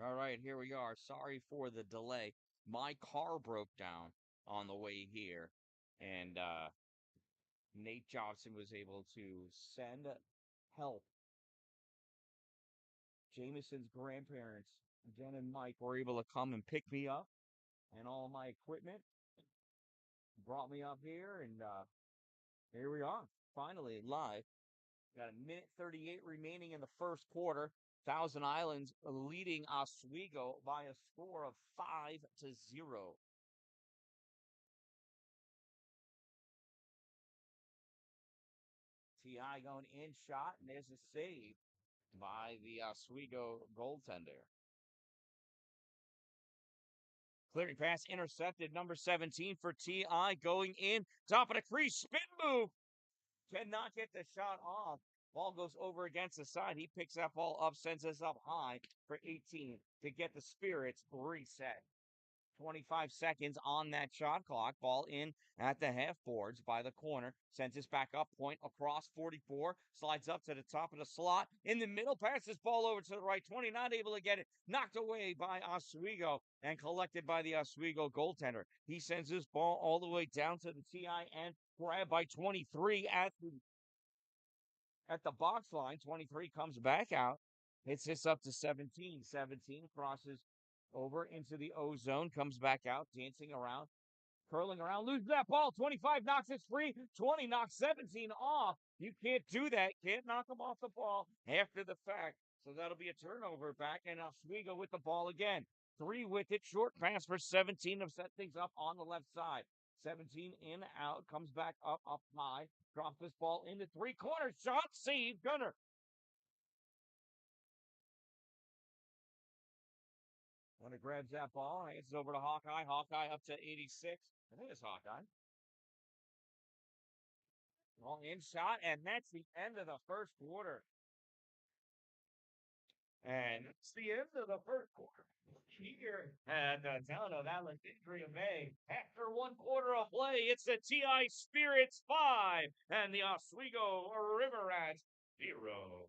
All right, here we are. Sorry for the delay. My car broke down on the way here, and Nate Johnson was able to send help. Jameson's grandparents, Jen and Mike, were able to come and pick me up and all my equipment, brought me up here, and here we are, finally live. Got a minute 38 remaining in the first quarter. Thousand Islands leading Oswego by a score of 5-0. Ti going in shot, and there's a save by the Oswego goaltender. Clearing pass intercepted, number 17 for Ti going in, top of the crease, spin move. Cannot get the shot off. Ball goes over against the side. He picks that ball up, sends us up high for 18 to get the Spirits reset. 25 seconds on that shot clock. Ball in at the half boards by the corner. Sends us back up point across 44. Slides up to the top of the slot. In the middle, passes ball over to the right 20. Not able to get it. Knocked away by Oswego and collected by the Oswego goaltender. He sends this ball all the way down to the TI and grabbed by 23 at the box line. 23 comes back out. Hits this up to 17. 17 crosses over into the O zone, comes back out, dancing around, curling around, loses that ball. 25 knocks it free. 20 knocks 17 off. You can't do that. Can't knock them off the ball after the fact. So that'll be a turnover back, and Oswego with the ball again. 3 with it. Short pass for 17 to set things up on the left side. 17 in, out, comes back up high. Drops this ball into 3 corners. Shot, save, Gunner. When it grabs that ball, hands it over to Hawkeye. Hawkeye up to 86. I think it's Hawkeye. Long in shot, and that's the end of the first quarter. And it's the end of the first quarter here at the town of Alexandria Bay. After 1 quarter of play, it's the TI Spirits 5 and the Oswego Riverhawks 0.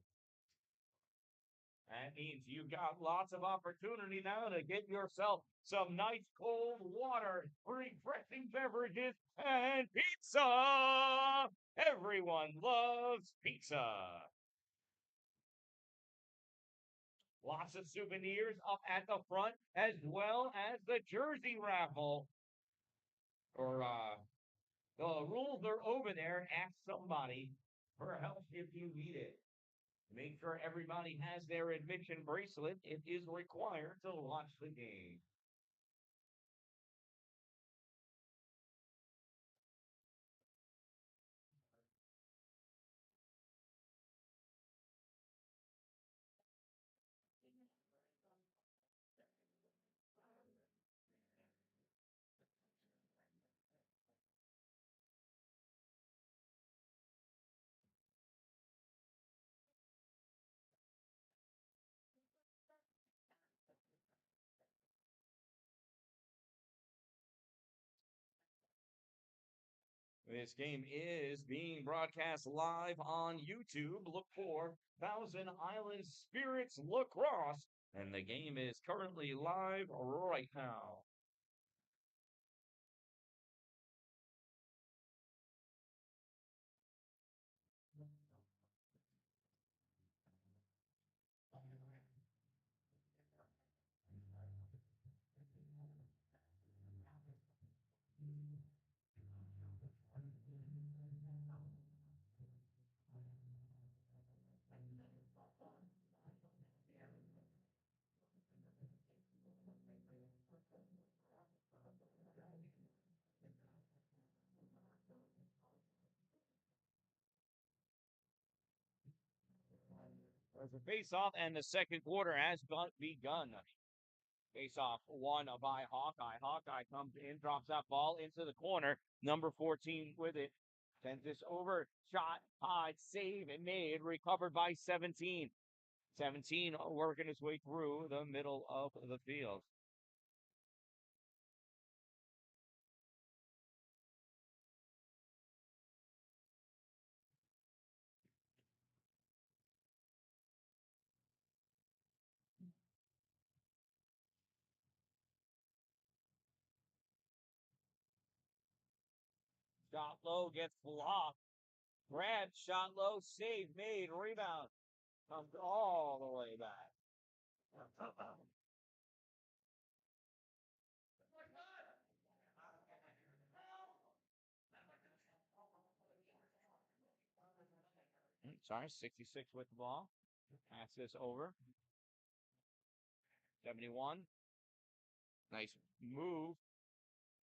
That means you got lots of opportunity now to get yourself some nice cold water, refreshing beverages, and pizza. Everyone loves pizza. Lots of souvenirs up at the front, as well as the jersey raffle. Or the rules are over there. Ask somebody for help if you need it. Make sure everybody has their admission bracelet. It is required to watch the game. This game is being broadcast live on YouTube. Look for Thousand Island Spirits Lacrosse, and the game is currently live right now. There's a face-off, and the second quarter has begun. Face-off won by Hawkeye. Hawkeye comes in, drops that ball into the corner. Number 14 with it. Sends this over. Shot, high, save, and made. Recovered by 17. 17 working his way through the middle of the field. Shot low, gets blocked. Grab, shot low, save, made, rebound. Comes all the way back. Sorry, 66 with the ball. Pass this over. 71. Nice move.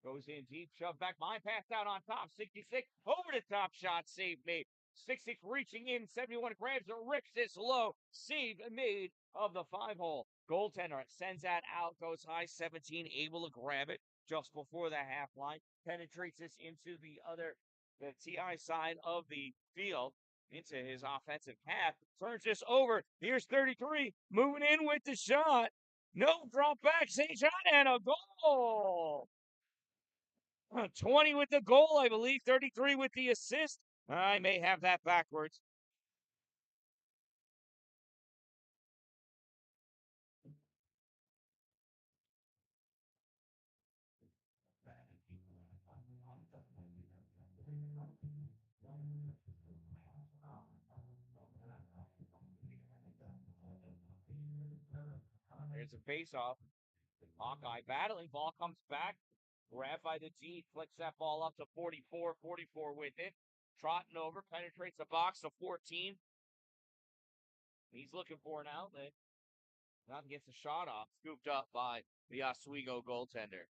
Goes in deep, shove back, my pass out on top. 66 over the top shot, save made. 66 reaching in, 71 grabs it, rips this low, save made of the 5-hole. Goaltender sends that out, goes high. 17 able to grab it just before the half line. Penetrates this into the TI side of the field, into his offensive half. Turns this over. Here's 33 moving in with the shot. No drop back, same shot, and a goal. 20 with the goal, I believe. 33 with the assist. I may have that backwards. There's a face-off. Hawkeye battling. Ball comes back. Grabbed by the G. Flicks that ball up to 44. 44 with it. Trotting over. Penetrates the box to 14. He's looking for an outlet. Now gets a shot off. Scooped up by the Oswego goaltender.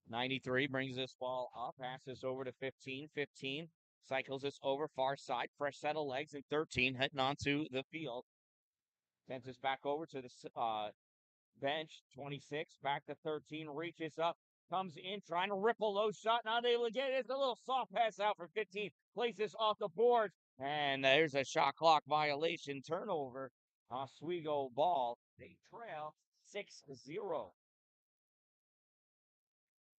'93 brings this ball up, passes over to 15. 15 cycles this over far side, fresh set of legs, and 13 heading onto the field. Sends this back over to the bench. 26 back to 13, reaches up, comes in, trying to rip a low shot, not able to get it. It's a little soft pass out for 15. Places off the boards, and there's a shot clock violation. Turnover. Oswego ball. They trail 6-0.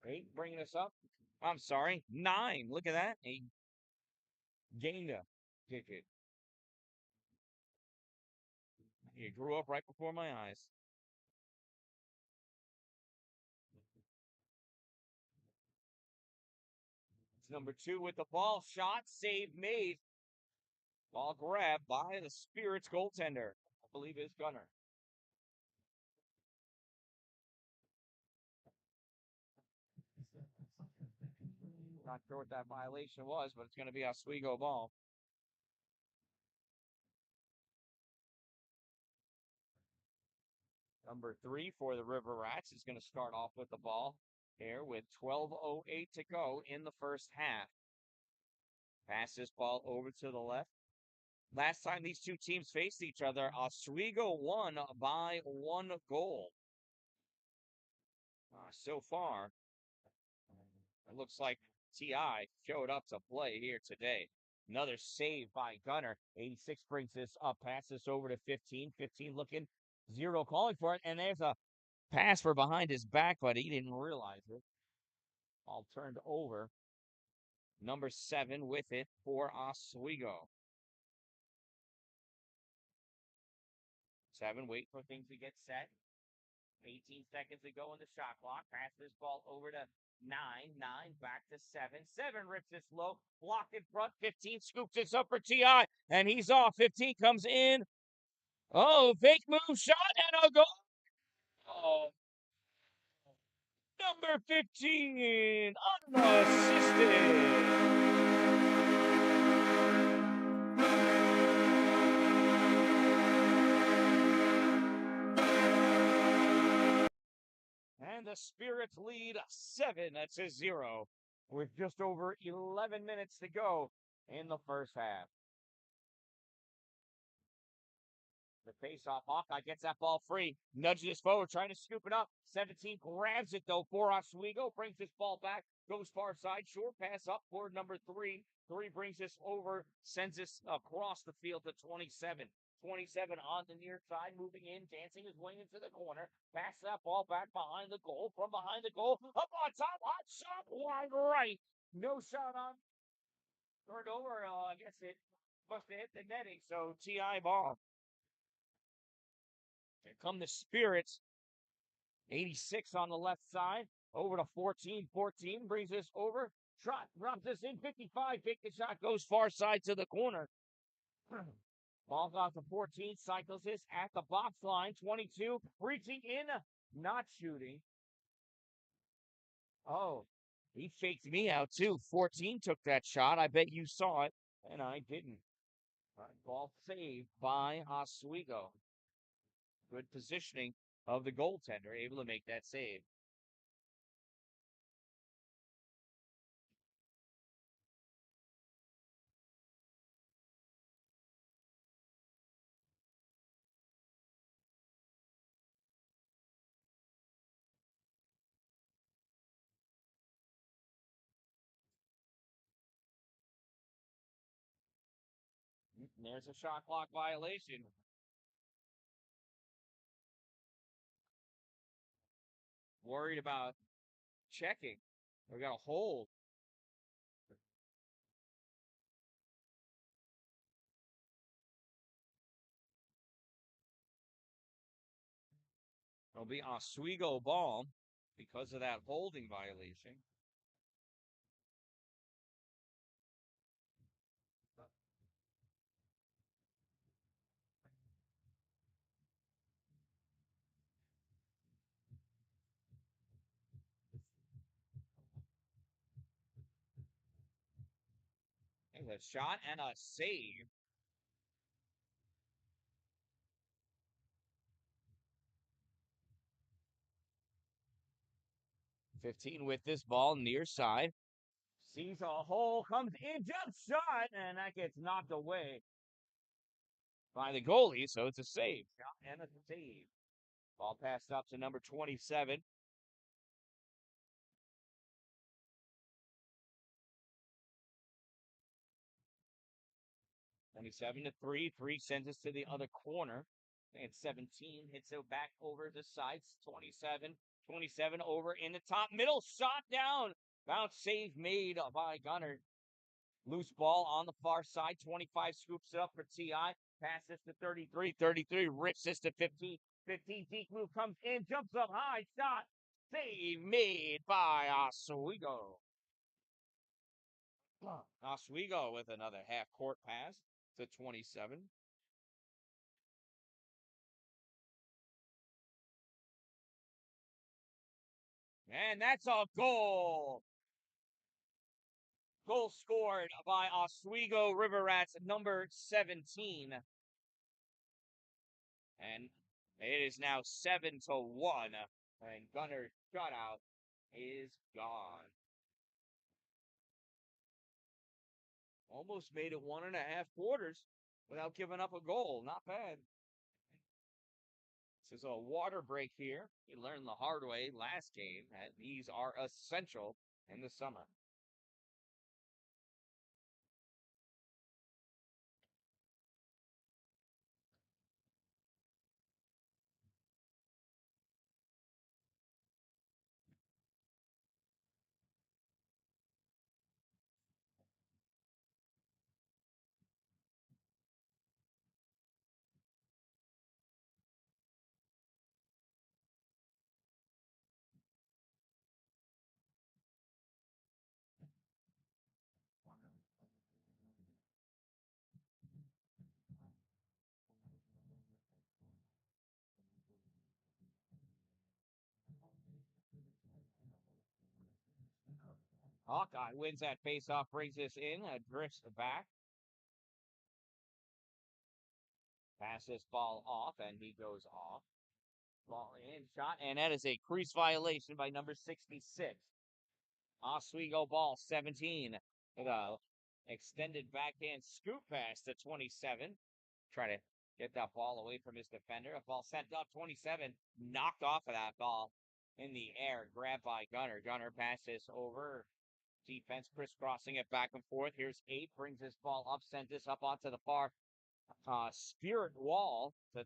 8 bringing us up. I'm sorry, 9. Look at that. He gained a digit. He grew up right before my eyes. It's number 2 with the ball. Shot, save made. Ball grabbed by the Spirits goaltender. I believe it's Gunner. Not sure what that violation was, but it's going to be Oswego ball. Number 3 for the River Rats is going to start off with the ball here with 12:08 to go in the first half. Pass this ball over to the left. Last time these two teams faced each other, Oswego won by 1 goal. So far, it looks like TI showed up to play here today. Another save by Gunner. 86 brings this up, passes over to 15. 15 looking, 0 calling for it, and there's a pass for behind his back, but he didn't realize it. All turned over. Number 7 with it for Oswego. 7, wait for things to get set. 18 seconds to go in the shot clock. Pass this ball over to 9. 9 back to 7. 7 rips this low. Blocked in front. 15 scoops this up for TI. And he's off. 15 comes in. Oh, fake move shot and a goal. Oh. Number 15, unassisted. And the Spirits lead 7-0 with just over 11 minutes to go in the first half. The face-off, Hawkeye gets that ball free, nudges this forward, trying to scoop it up. 17 grabs it, though, for Oswego, brings this ball back, goes far side, short pass up for number 3. 3 brings this over, sends this across the field to 27. 27 on the near side, moving in, dancing his way into the corner. Pass that ball back behind the goal, from behind the goal, up on top, hot shot, wide right. No shot on Turned over, I guess it must have hit the netting. So TI ball. Here come the Spirits. 86 on the left side. Over to 14. 14 brings this over. Trot drops this in. 55. Big shot goes far side to the corner. Ball off to 14. Cycles this at the box line. 22. Reaching in. Not shooting. Oh, he faked me out too. 14 took that shot. I bet you saw it, and I didn't. Ball saved by Oswego. Good positioning of the goaltender, able to make that save. And there's a shot clock violation. Worried about checking. We got a hold. It'll be Oswego ball because of that holding violation. And a shot and a save. 15 with this ball near side. Sees a hole, comes in, jump shot, and that gets knocked away by the goalie. So it's a save. Shot and a save. Ball passed up to number 27. 27 to 3. 3 sends us to the other corner. And 17 hits it back over the sides. 27. 27 over in the top middle. Shot down. Bounce save made by Gunner. Loose ball on the far side. 25 scoops it up for TI. Passes to 33. 33 rips this to 15. 15 deep move comes in. Jumps up high. Shot. Save made by Oswego. Oswego with another half court pass to 27. And that's a goal. Goal scored by Oswego River Rats, number 17. And it is now 7-1. And Gunner's shutout is gone. Almost made it 1.5 quarters without giving up a goal. Not bad. This is a water break here. You learned the hard way last game that these are essential in the summer. Hawkeye wins that faceoff, brings this in, drifts back. Pass this ball off, and he goes off. Ball in, shot, and that is a crease violation by number 66. Oswego ball, 17. With a extended backhand scoop pass to 27. Try to get that ball away from his defender. A ball sent up, 27. Knocked off of that ball in the air. Grabbed by Gunner. Gunner passes over. Defense crisscrossing it back and forth. Here's 8. Brings this ball up. Sends this up onto the far Spirit wall to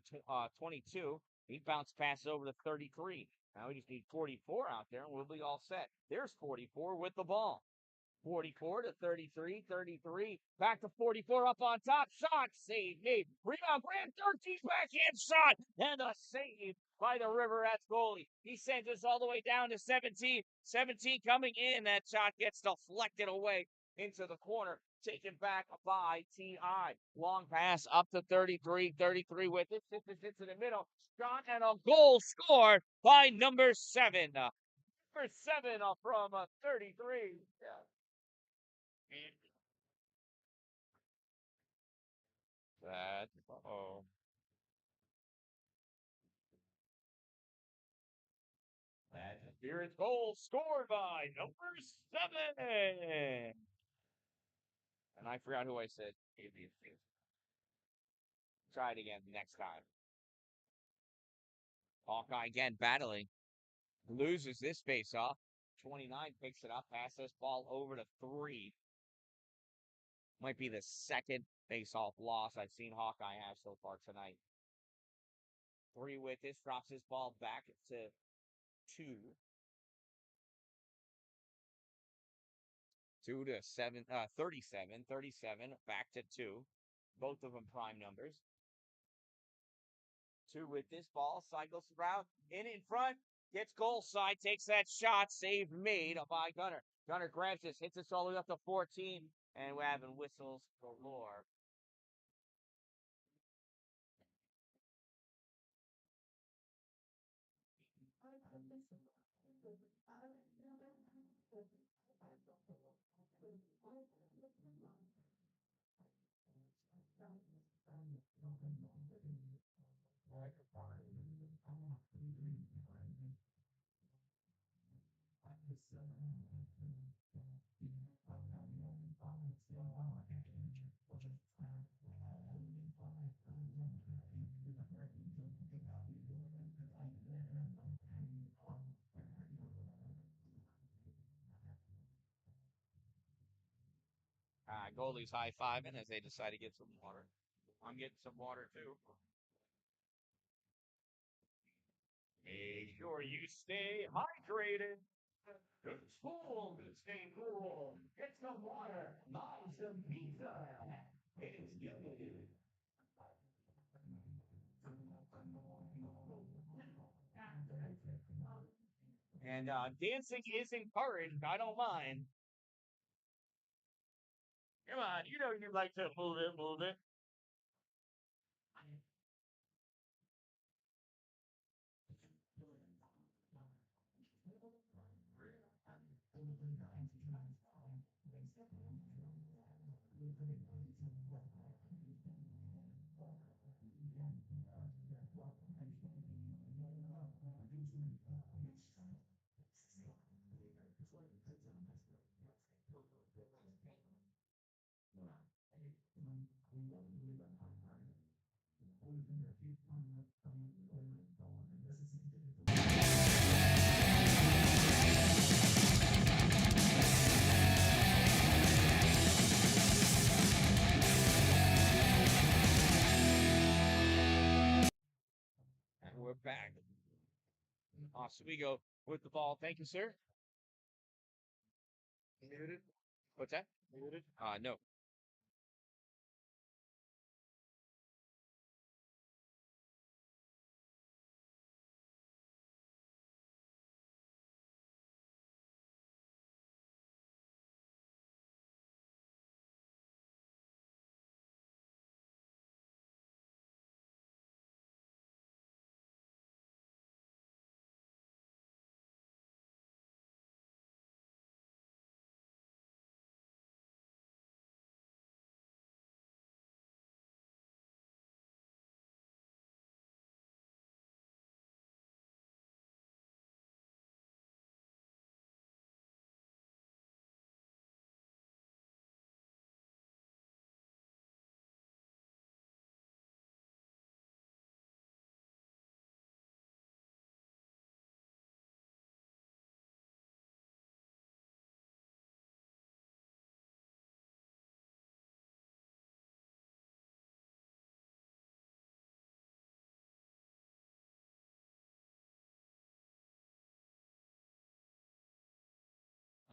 22. He bounced passes over to 33. Now we just need 44 out there, and we'll be all set. There's 44 with the ball. 44 to 33, 33, back to 44, up on top, shot, save, made, rebound, Grant 13's backhand shot, and a save by the Riverhawks goalie. He sends us all the way down to 17, 17 coming in, that shot gets deflected away into the corner, taken back by T.I. Long pass up to 33, 33 with it, sits in the middle, shot, and a goal scored by number 7. Number 7 from 33. Yeah. That, oh. That Spirit's goal scored by number 7. And I forgot who I said gave the assist. Try it again next time. Hawkeye again battling. Loses this face off. 29 picks it up. Passes this ball over to 3. Might be the second face-off loss I've seen Hawkeye have so far tonight. 3 with this. Drops his ball back to 2. 2 to 7, 37, 37, back to 2. Both of them prime numbers. 2 with this ball, cycles around, in front, gets goal side, takes that shot, save made by Gunner. Gunner grabs this, hits us all the way up to 14, and we're having whistles galore. Goalie's high-fiving as they decide to get some water. I'm getting some water, too. Make sure you stay hydrated. It's cool to stay cool. Get some water. Buy some pizza. It's good. And dancing is encouraged. I don't mind. Come on, you know you like to move it, move it. And we're back. Oswego with the ball. Thank you, sir. Muted. What's that? Muted. No.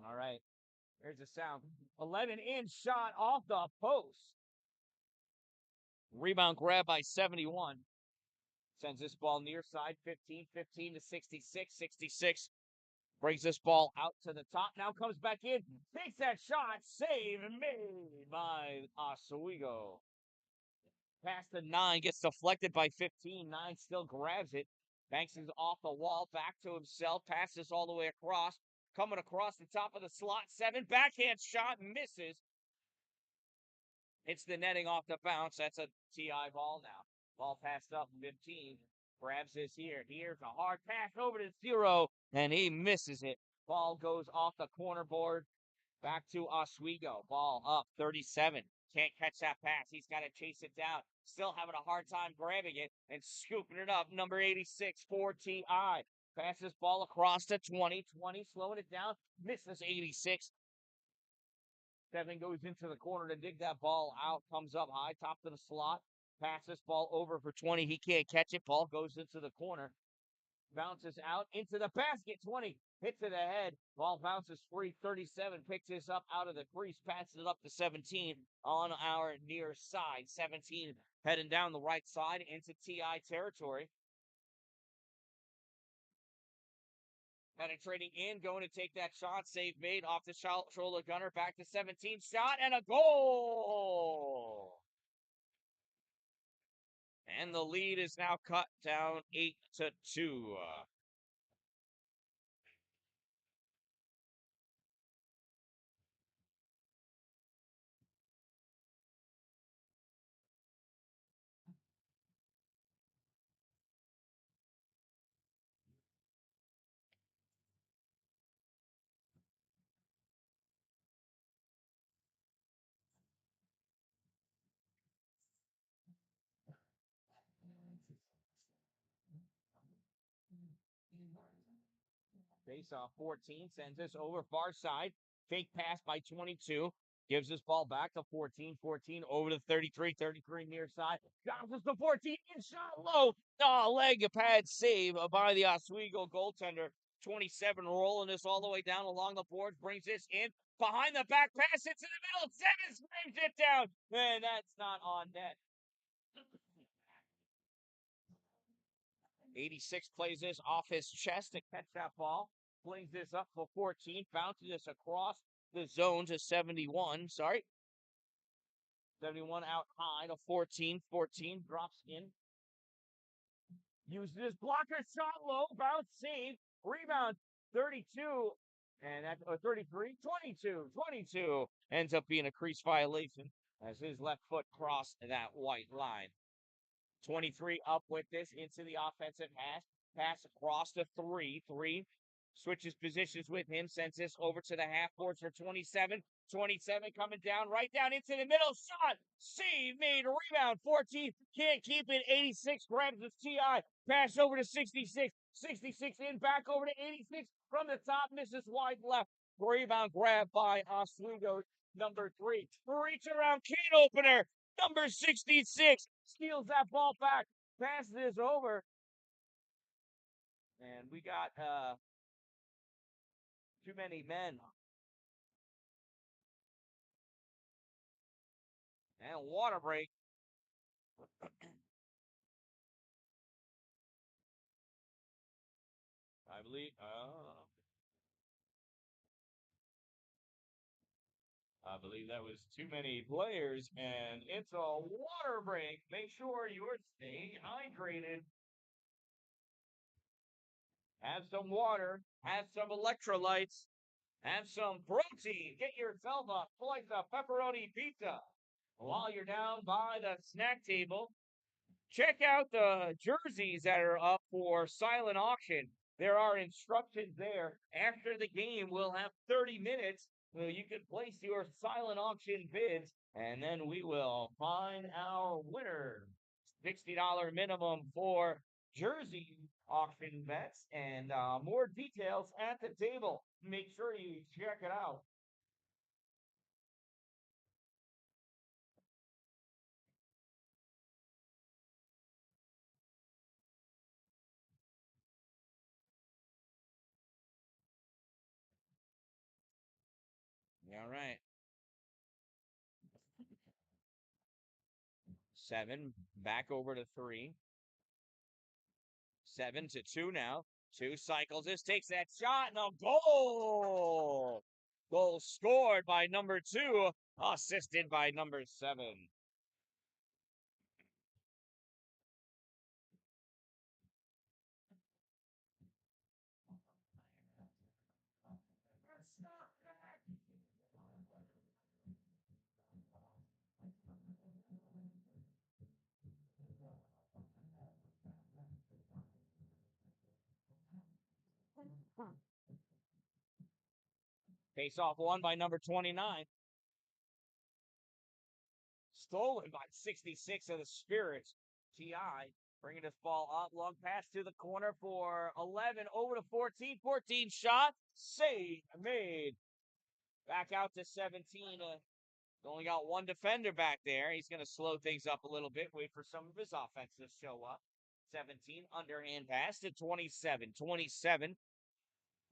All right. There's the sound. 11-inch shot off the post. Rebound grab by 71. Sends this ball near side, 15 to 66. 66 brings this ball out to the top. Now comes back in. Takes that shot. Save made by Oswego. Pass to 9. Gets deflected by 15. 9 still grabs it. Banks is off the wall. Back to himself. Passes all the way across. Coming across the top of the slot. 7. Backhand shot. Misses. Hits the netting off the bounce. That's a TI ball now. Ball passed up. 15. Grabs this here. Here's a hard pass over to 0. And he misses it. Ball goes off the corner board. Back to Oswego. Ball up. 37. Can't catch that pass. He's got to chase it down. Still having a hard time grabbing it and scooping it up. Number 86 for TI. Passes ball across to 20. 20 slowing it down. Misses 86. 7 goes into the corner to dig that ball out. Comes up high, top of the slot. Pass this ball over for 20. He can't catch it. Ball goes into the corner. Bounces out into the basket. 20 hits to the head. Ball bounces free. 37 picks this up out of the crease. Passes it up to 17 on our near side. 17 heading down the right side into TI territory. Penetrating in, going to take that shot. Save made off the shoulder gunner. Back to 17. Shot and a goal. And the lead is now cut down 8-2. Face off 14, sends this over far side. Fake pass by 22. Gives this ball back to 14. 14 over to 33. 33 near side. Bounces to 14. In shot low. Oh, leg pad save by the Oswego goaltender. 27 rolling this all the way down along the boards. Brings this in. Behind the back pass. It's in the middle. 7 slams it down. And that's not on net. 86 plays this off his chest to catch that ball. Flings this up for 14. Bounces this across the zone to 71. 71 out high to 14. 14 drops in. Uses his blocker shot low. Bounce save. Rebound 32. And that's 33. 22. 22. Ends up being a crease violation as his left foot crossed that white line. 23 up with this into the offensive hash. Pass across to 3. 3 switches positions with him. Sends this over to the half boards for 27. 27 coming down right down into the middle. Shot. Save made. Rebound 14. Can't keep it. 86 grabs his TI. Pass over to 66. 66 in back over to 86 from the top. Misses wide left. Rebound grab by Oswego. Number 3. Reach around can opener. Number 66 steals that ball back, passes this over, and we got too many men. And water break. I believe. I believe that was too many players, and it's a water break. Make sure you're staying hydrated. Have some water. Have some electrolytes. Have some protein. Get yourself a slice of pepperoni pizza. While you're down by the snack table, check out the jerseys that are up for silent auction. There are instructions there. After the game, we'll have 30 minutes where you can place your silent auction bids, and then we will find our winner. $60 minimum for jersey auction bets, and more details at the table. Make sure you check it out. All right. 7 back over to 3. 7-2 now. 2 cycles. This takes that shot and a goal. Goal scored by number 2, assisted by number 7. Face off won by number 29. Stolen by 66 of the Spirits. T.I. bringing this ball up. Long pass to the corner for 11. Over to 14. 14 shot. Save made. Back out to 17. Only got one defender back there. He's going to slow things up a little bit. Wait for some of his offense to show up. 17. Underhand pass to 27. 27.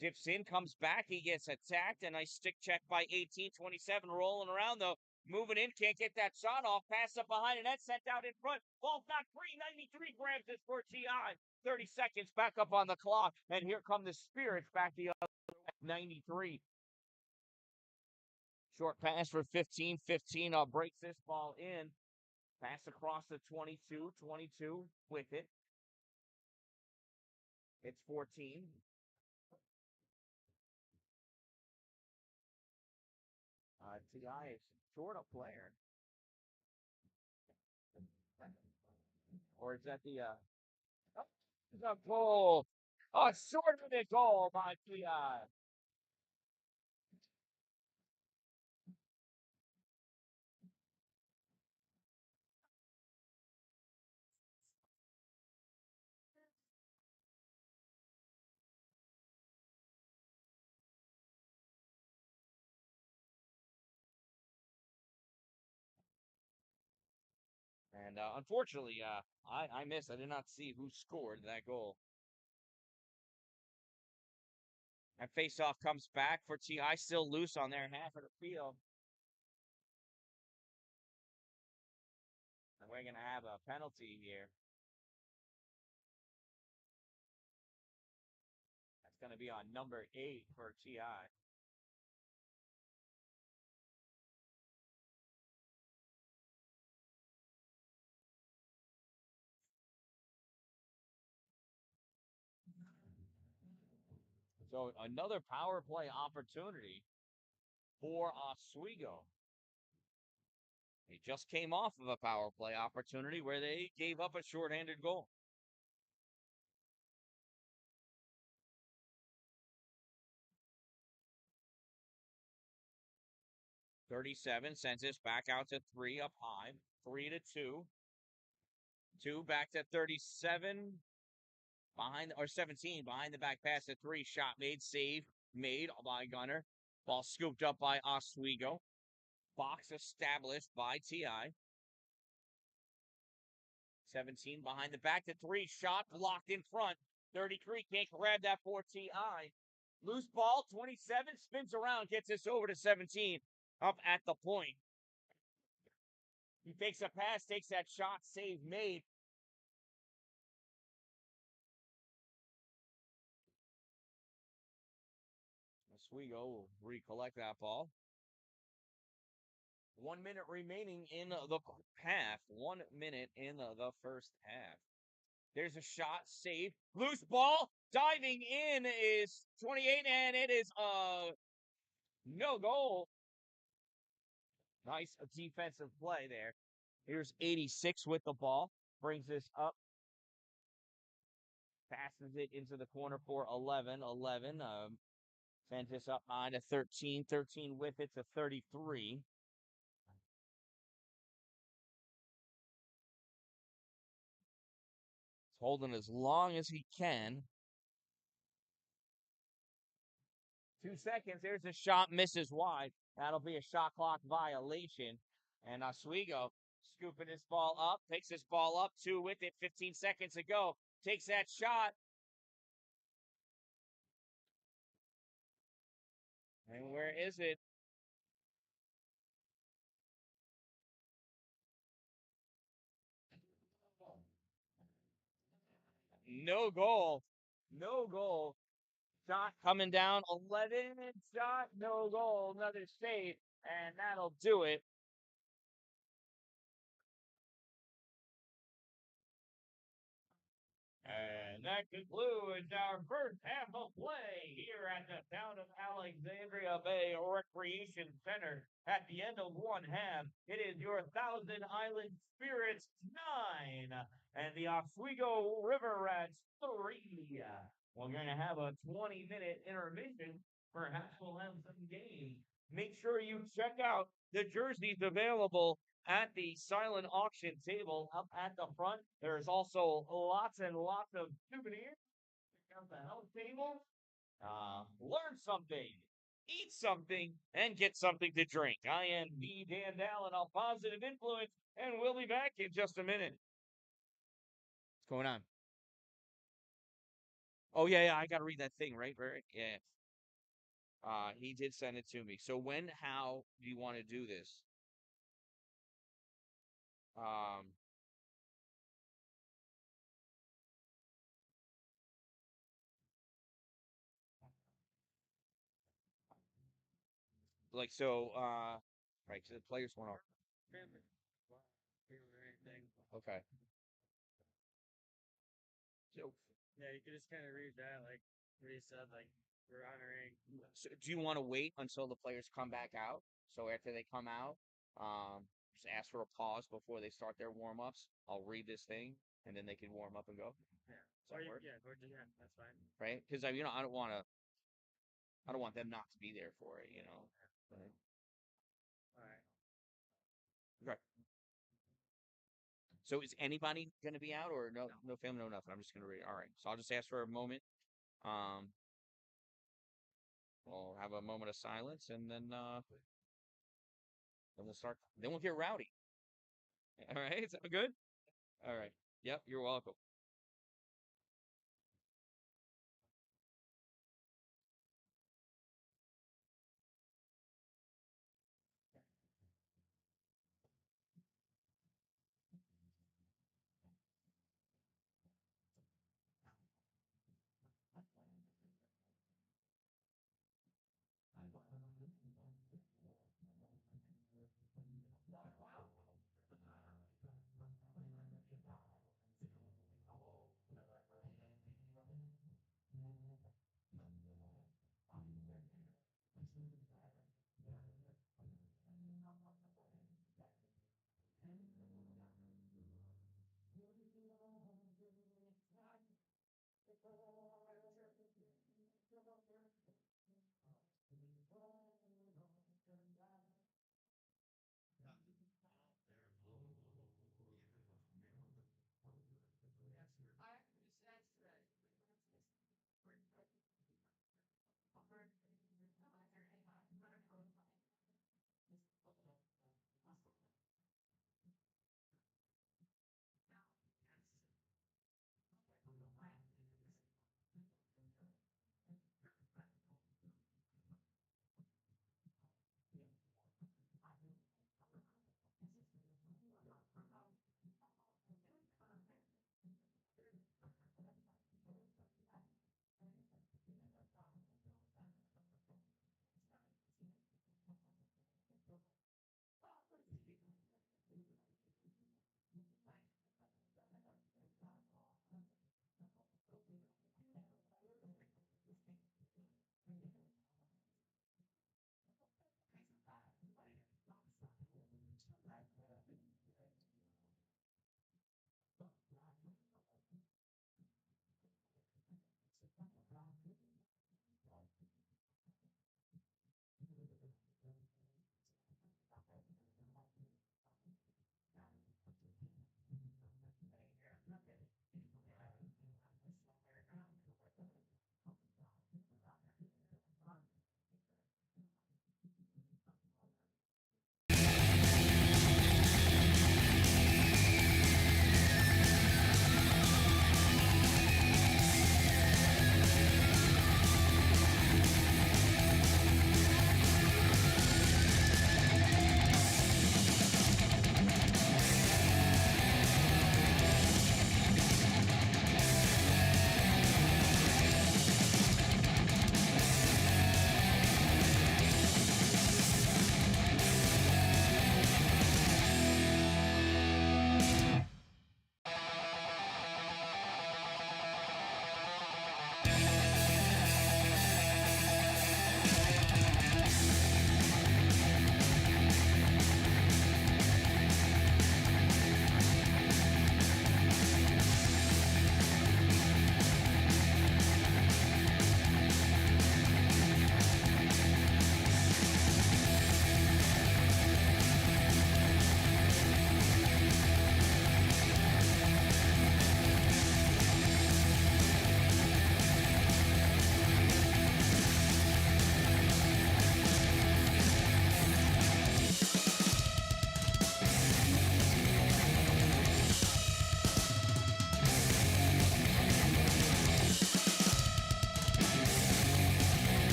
Dips in, comes back. He gets attacked. A nice stick check by 18. 27 rolling around, though. Moving in, can't get that shot off. Pass up behind the net, sent out in front. Ball's not free. 93 grabs this for T.I. 30 seconds back up on the clock. And here come the Spirits back the other way. 93. Short pass for 15. 15 breaks this ball in. Pass across the 22. 22 with it. It's 14. T.I. is short a player. Or is that the the goal? Short of the goal by T.I. And unfortunately, I missed. I did not see who scored that goal. And faceoff comes back for T.I. Still loose on their half of the field. And we're going to have a penalty here. That's going to be on number 8 for T.I. So another power play opportunity for Oswego. They just came off of a power play opportunity where they gave up a shorthanded goal. .37 sends this back out to 3 up high. 3-2. 2 back to 37. Behind or 17 behind the back pass at 3. Shot made, save made by Gunner. Ball scooped up by Oswego. Box established by T.I. 17 behind the back to 3. Shot blocked in front. 33 can't grab that for T.I. Loose ball. 27 spins around, gets this over to 17. Up at the point. He fakes a pass, takes that shot, save made. Oswego will recollect that ball. 1 minute remaining in the half. 1 minute in the first half. There's a shot, save, loose ball, diving in is 28, and it is no goal. Nice defensive play there. Here's 86 with the ball, brings this up, passes it into the corner for 11. 11 sends this up high to 13. 13 with it to 33. Holding as long as he can. 2 seconds. There's a shot, misses wide. That'll be a shot clock violation. And Oswego scooping this ball up, takes this ball up, 2 with it, 15 seconds to go. Takes that shot. And where is it? No goal. No goal. Shot coming down. 11 shot. No goal. Another save. And that'll do it. And that concludes our first half of play here at the town of Alexandria Bay Recreation Center. At the end of one half, it is your Thousand Island Spirits 9 and the Oswego River Rats 3. We're going to have a 20-minute intermission. Perhaps we'll have some games. Make sure you check out the jerseys available at the silent auction table up at the front. There's also lots and lots of souvenirs. Check out the health table. Learn something, eat something, and get something to drink. I am the Dan Dallin, a positive influence, and we'll be back in just a minute. What's going on? Oh yeah, I gotta read that thing, right? Right? Yeah. He did send it to me. So how do you want to do this? Um, right, so the players want to. Okay. So, Yeah, you could just kind of read that, like where he said, like we're honoring. so do you want to wait until the players come back out? So after they come out, just ask for a pause before they start their warm ups. I'll read this thing, and then they can warm up and go. Yeah, Does that work? yeah, that's fine. Right? Because I don't want them not to be there for it. You know. Right? All right. Okay. So is anybody going to be out, or no? No family, no nothing. I'm just going to read it. All right. So I'll just ask for a moment. Um, we'll have a moment of silence, and then we'll start. Then we'll get rowdy. All right. Is that good? All right. Yep. You're welcome.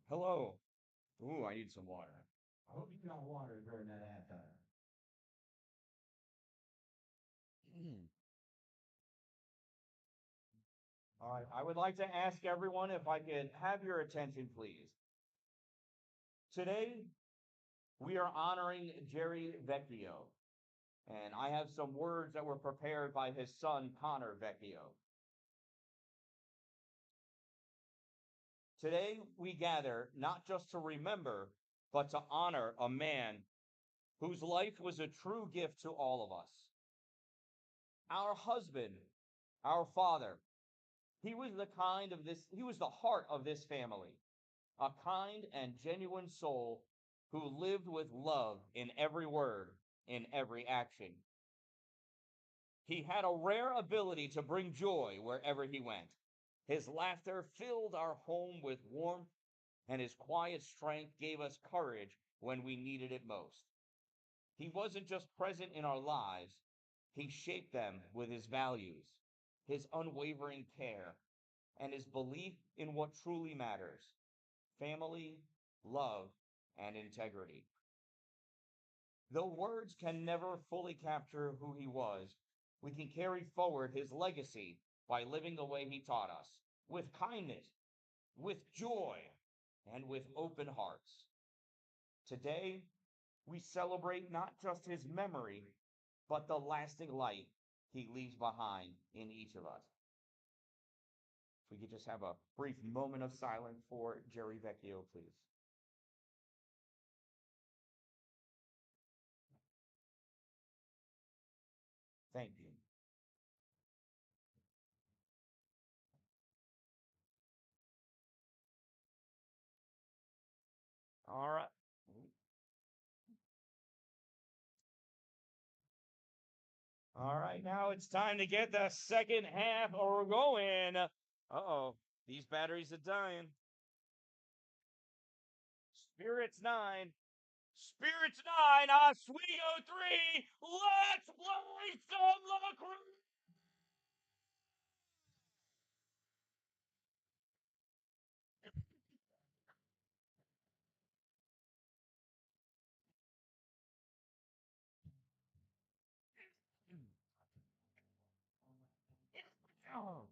Hello. Ooh, I need some water. I hope you got water during that halftime. All right, I would like to ask everyone if I could have your attention, please. Today, we are honoring Jerry Vecchio, and I have some words that were prepared by his son, Connor Vecchio. Today, we gather not just to remember, but to honor a man whose life was a true gift to all of us. Our husband, our father, he was the heart of this family, a kind and genuine soul who lived with love in every word, in every action. He had a rare ability to bring joy wherever he went. His laughter filled our home with warmth, and his quiet strength gave us courage when we needed it most. He wasn't just present in our lives, he shaped them with his values, his unwavering care, and his belief in what truly matters: family, love, and integrity. Though words can never fully capture who he was, we can carry forward his legacy by living the way he taught us, with kindness, with joy, and with open hearts. Today, we celebrate not just his memory, but the lasting light he leaves behind in each of us. If we could just have a brief moment of silence for Jerry Vecchio, please. Thank you. All right. All right, now it's time to get the second half going. Uh-oh, these batteries are dying. Spirits 9. Spirits 9, Oswego 3. Let's play some lacrosse. Oh.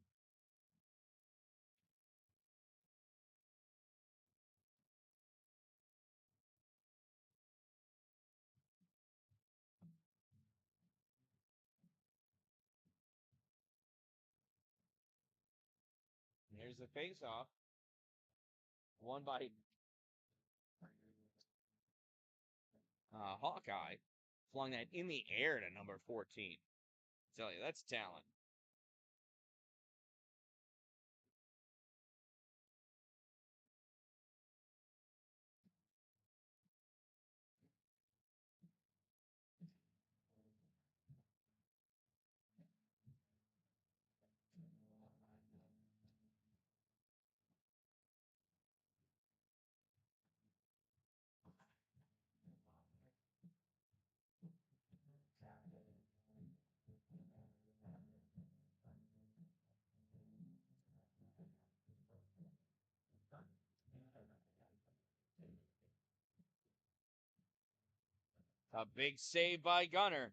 Here's the face-off, won by Hawkeye, flung that in the air to number 14. Tell you, that's talent. A big save by Gunner.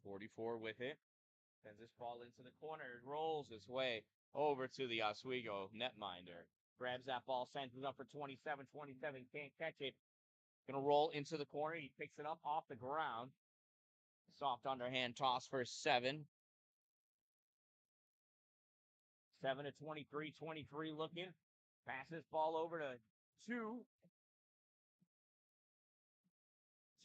44 with it. Sends this ball into the corner. It rolls its way over to the Oswego netminder. Grabs that ball, sends it up for 27. 27 can't catch it. Gonna roll into the corner. He picks it up off the ground. Soft underhand toss for 7. 7 to 23. 23 looking. Passes ball over to 2.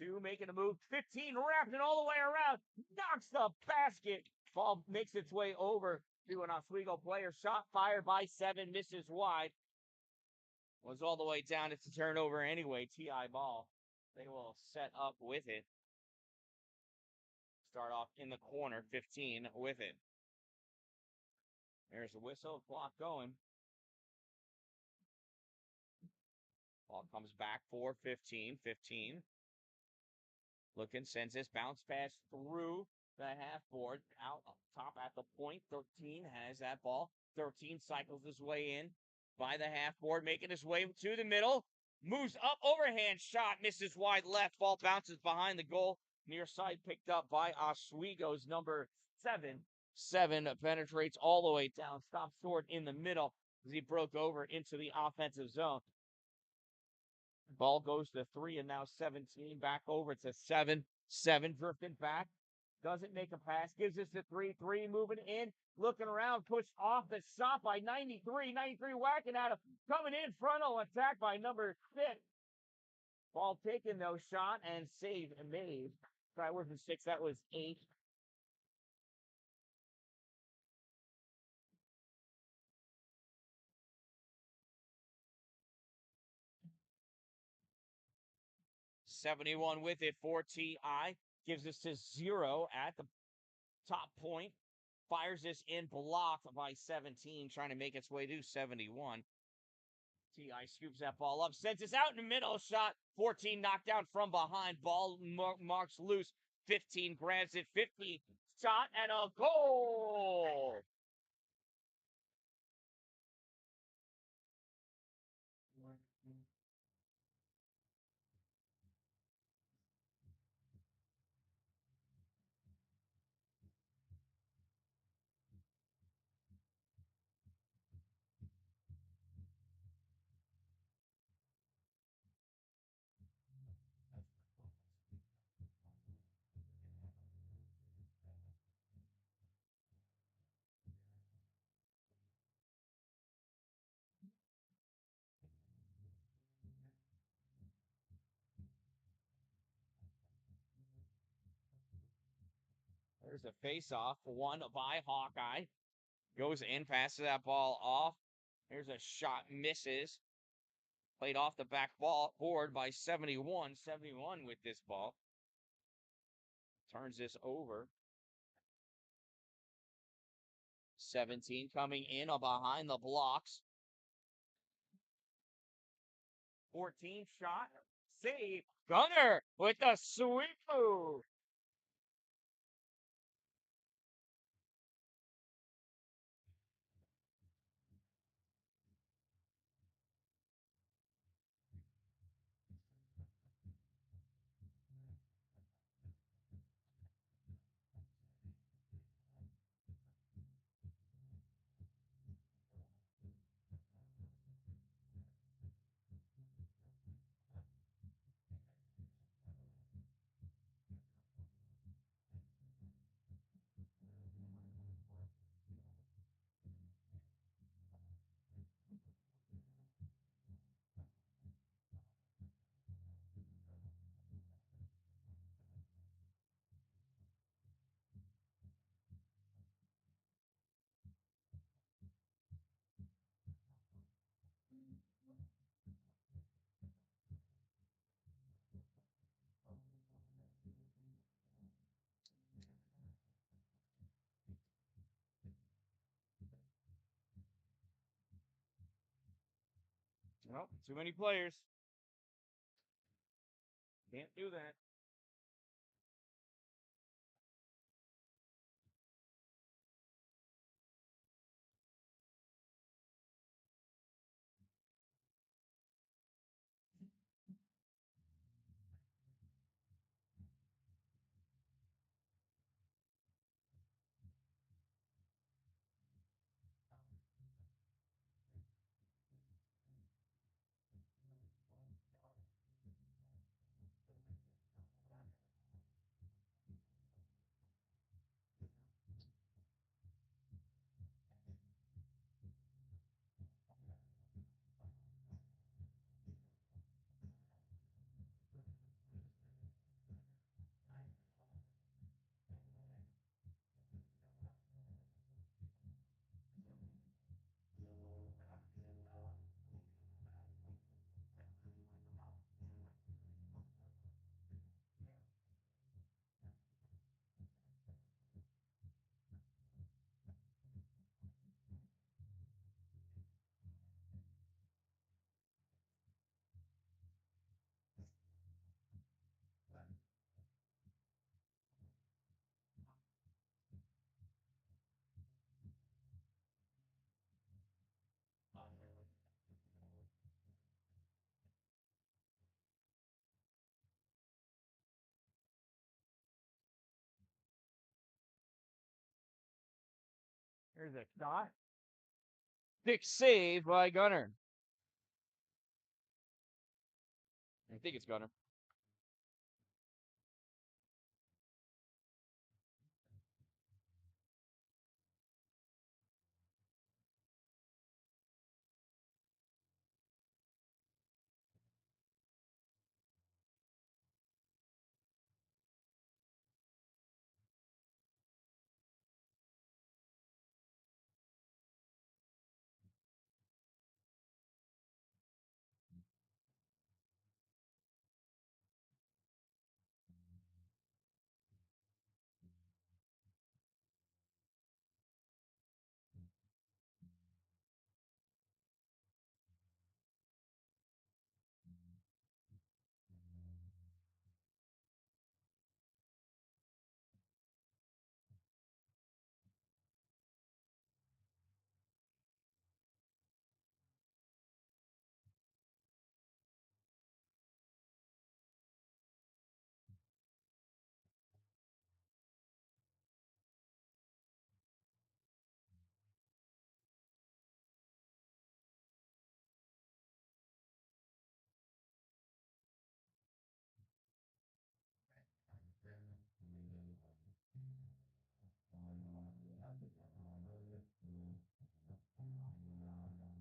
2 making a move. 15 wrapped it all the way around. Knocks the basket. Ball makes its way over to an Oswego player. Shot fired by 7. Misses wide. Was all the way down. It's a turnover anyway. TI ball. They will set up with it. Start off in the corner. 15 with it. There's a whistle. Clock going. Ball comes back for 15. 15. Looking, sends this bounce pass through the half board. Out up top at the point. 13 has that ball. 13 cycles his way in by the half board, making his way to the middle. Moves up, overhand shot, misses wide left. Ball bounces behind the goal. Near side picked up by Oswego's number 7. 7 penetrates all the way down. Stops short in the middle as he broke over into the offensive zone. Ball goes to 3 and now 17. Back over to 7. 7 drifting back. Doesn't make a pass. Gives us the 3. 3 moving in. Looking around. Pushed off the shot by 93. 93 whacking at him. Coming in. Frontal attack by number 6. Ball taken though. Shot and saved and made. That wasn't 6. That was 8. $71 with it for TI. Gives us to 0 at the top point. Fires this in, blocked by 17, trying to make its way to 71. TI scoops that ball up, sends us out in the middle. Shot 14 knocked down from behind. Ball marks loose. 15 grabs it. 50 shot and a goal. There's a face-off, won by Hawkeye. Goes in, passes that ball off. Here's a shot, misses. Played off the back board by 71. 71 with this ball. Turns this over. 17 coming in behind the blocks. 14 shot. Save. Gunner with the sweep move. Well, too many players. Can't do that. There's a shot. Thick save by Gunner. I think it's Gunner.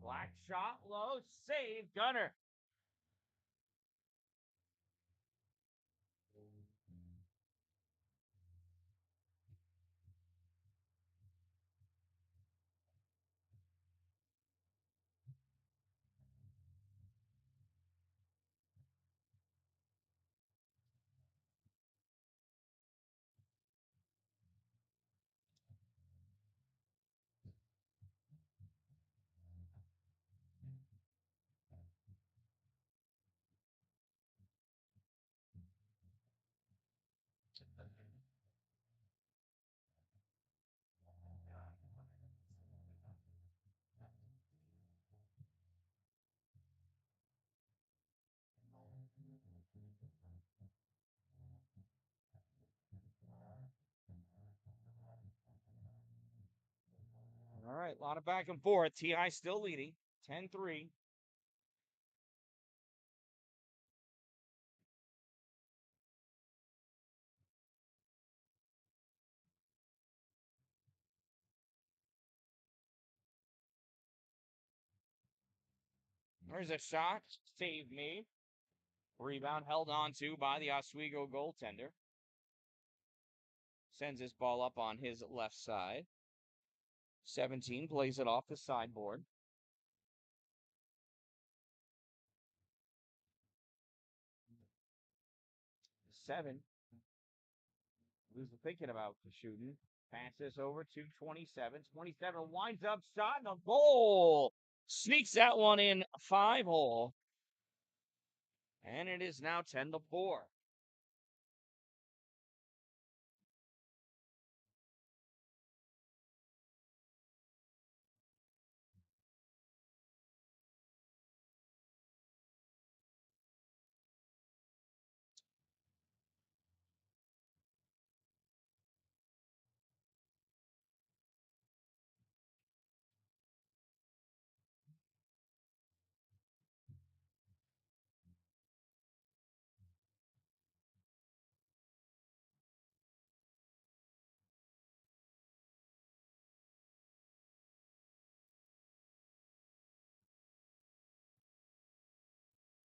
Black shot low, save Gunner. All right, a lot of back and forth. TI still leading, 10-3. There's a shot, save made. Rebound held on to by the Oswego goaltender. Sends his ball up on his left side. 17 plays it off the sideboard. 7. Who's thinking about the shooting? Passes over to 27. 27 winds up, shot, and a goal. Sneaks that one in 5-hole. And it is now 10-4.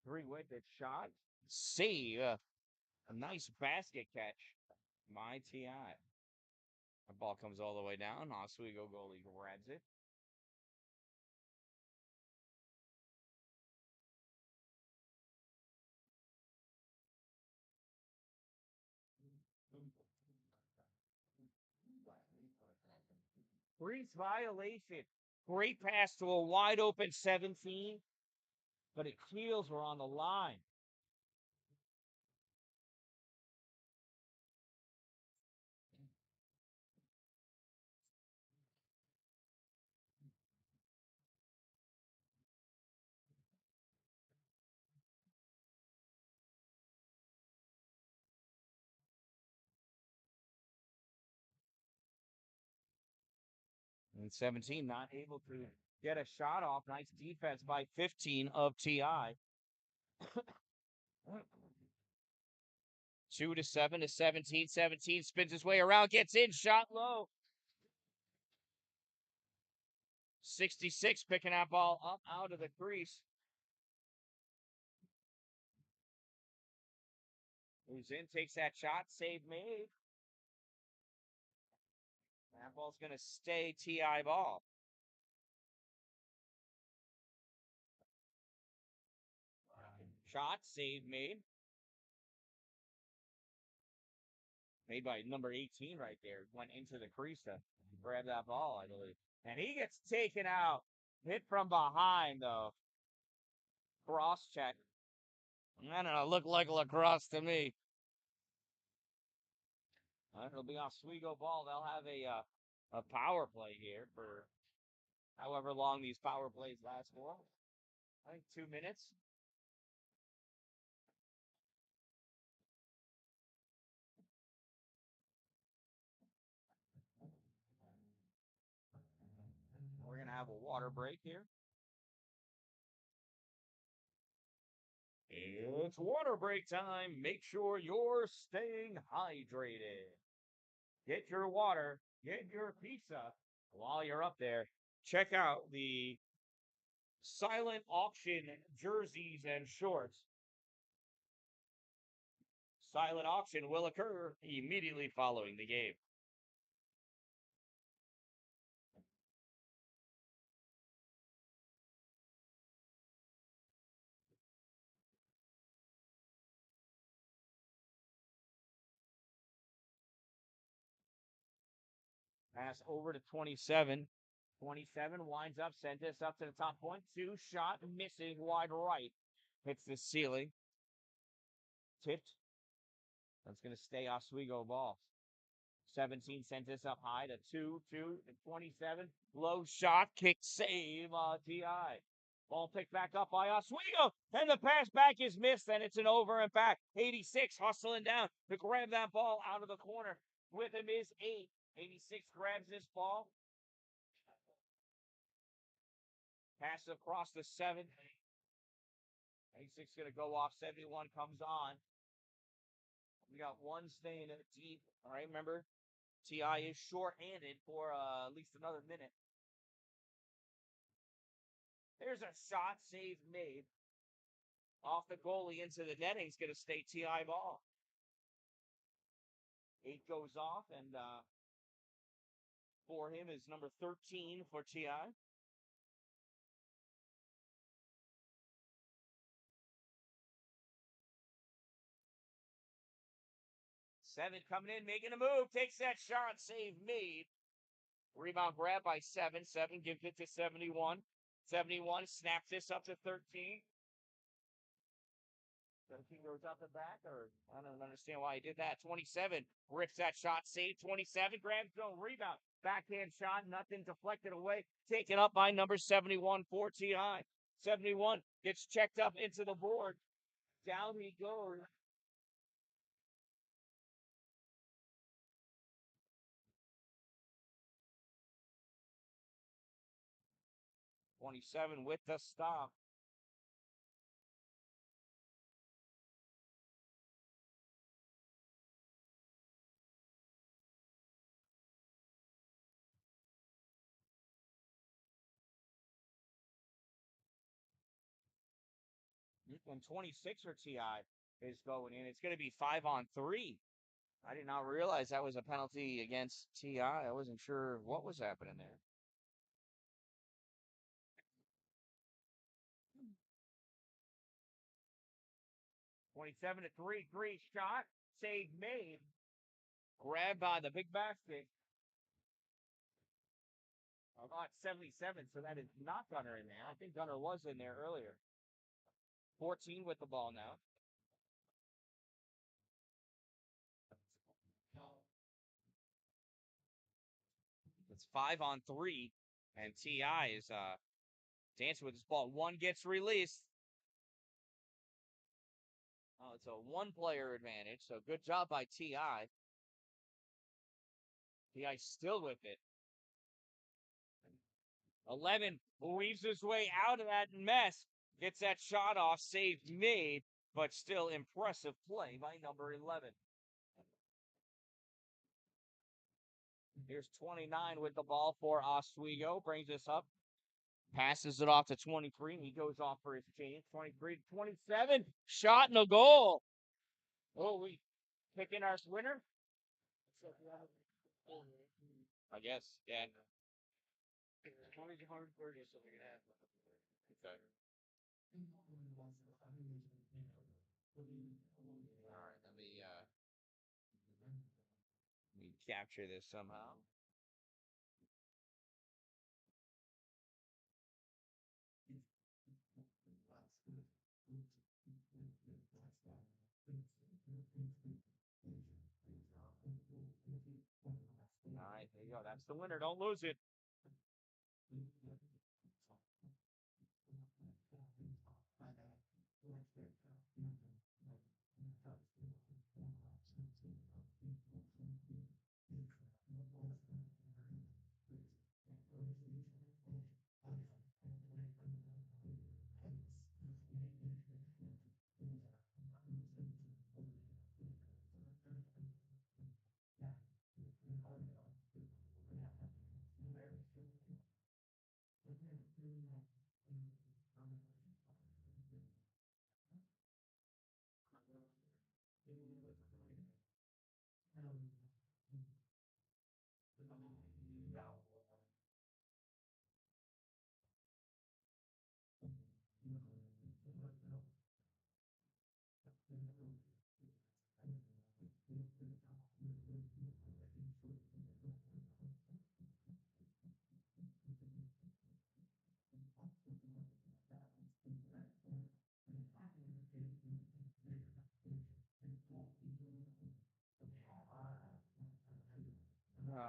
Three-wicket shot. Save. A nice basket catch by TI. The ball comes all the way down. Oswego goalie grabs it. Crease violation. Great pass to a wide open 17, but it heels were on the line. And 17 not able to get a shot off. Nice defense by 15 of TI. 2 to 7 to 17. 17 spins his way around, gets in, shot low. 66 picking that ball up out of the crease. Moves in, takes that shot, save made. That ball's going to stay TI ball. Shot, save made. Made by number 18 right there. Went into the crease to grab that ball, I believe. And he gets taken out. Hit from behind, though. Cross check. I don't know. Looked like lacrosse to me. It'll be Oswego ball. They'll have a power play here for however long these power plays last for. I think 2 minutes. We're going to have a water break here. It's water break time. Make sure you're staying hydrated. Get your water, get your pizza. While you're up there, check out the silent auction jerseys and shorts. Silent auction will occur immediately following the game. Pass over to 27. 27 winds up, sent this up to the top point. 2 shot, missing wide right. Hits the ceiling. Tipped. That's going to stay Oswego ball. 17 sent this up high to 2, 2, to 27. Low shot, kick, save, TI. Ball picked back up by Oswego, and the pass back is missed, and it's an over and back. 86 hustling down to grab that ball out of the corner. With him is 8. 86 grabs this ball. Pass across the 7. 86 going to go off. 71 comes on. We got one staying deep. All right, remember, TI is short-handed for at least another minute. There's a shot, save made. Off the goalie into the netting. It's going to stay TI ball. 8 goes off, and for him is number 13 for TI. Seven coming in, making a move, takes that shot, save made. Rebound grab by 7. 7 gives it to 71. 71 snaps this up to 13. 13 goes up the back, or I don't understand why he did that. 27 rips that shot, save. 27 grabs, no rebound. Backhand shot, nothing, deflected away. Taken up by number 71 for TI. 71 gets checked up into the board. Down he goes. 27 with the stop. When 26 or TI is going in, it's going to be 5-on-3. I did not realize that was a penalty against TI. I wasn't sure what was happening there. 27 to 3, 3 shot, save made. Grabbed by the big basket. About 77, so that is not Gunner in there. I think Gunner was in there earlier. 14 with the ball now. It's 5-on-3, and TI is dancing with this ball. 1 gets released. Oh, it's a 1-player advantage, so good job by TI. TI still with it. 11 weaves his way out of that mess. Gets that shot off, save made, but still impressive play by number 11. Here's 29 with the ball for Oswego. Brings us up. Passes it off to 23. He goes off for his change. 23 to 27. Shot and a goal. Oh, we picking our winner? I guess, yeah. 20 to 130 is something that happened. Okay. All right, let me capture this somehow. All right, there you go. That's the winner. Don't lose it.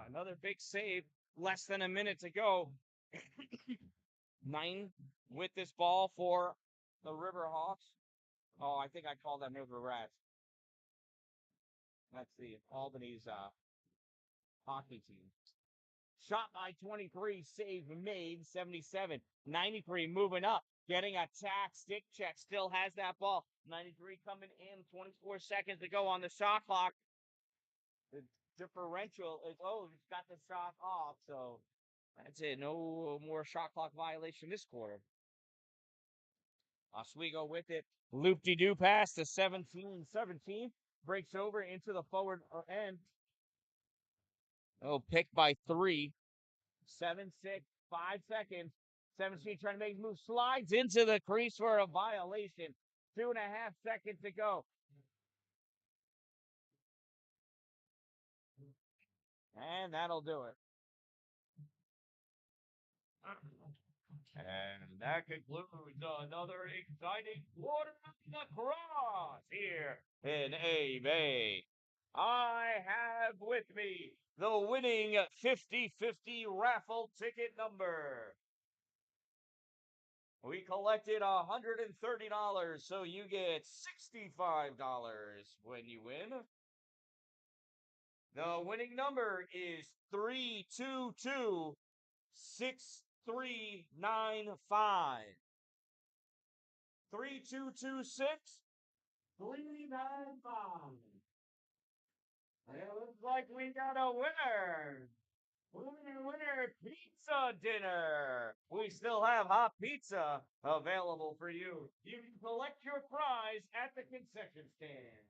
Another big save. Less than a minute to go. 9 with this ball for the Riverhawks. Oh, I think I called them River Rats. That's the Albany's hockey team. Shot by 23, save made, 77. 93 moving up, getting attacked, stick check, still has that ball. 93 coming in, 24 seconds to go on the shot clock. The differential is, he's got the shot off, so that's it. No more shot clock violation this quarter. Oswego with it. Loop-de-doo pass to 17. 17 breaks over into the forward end. Oh, picked by 3. 7-6, 5 seconds. 17 trying to make a move. Slides into the crease for a violation. 2.5 seconds to go. And that'll do it. And that concludes another exciting quarter of lacrosse here in A-Bay. I have with me the winning 50-50 raffle ticket number. We collected $130, so you get $65 when you win. The winning number is 322-6395. 3226-395. It looks like we got a winner. Winner, pizza dinner. We still have hot pizza available for you. You can collect your prize at the concession stand.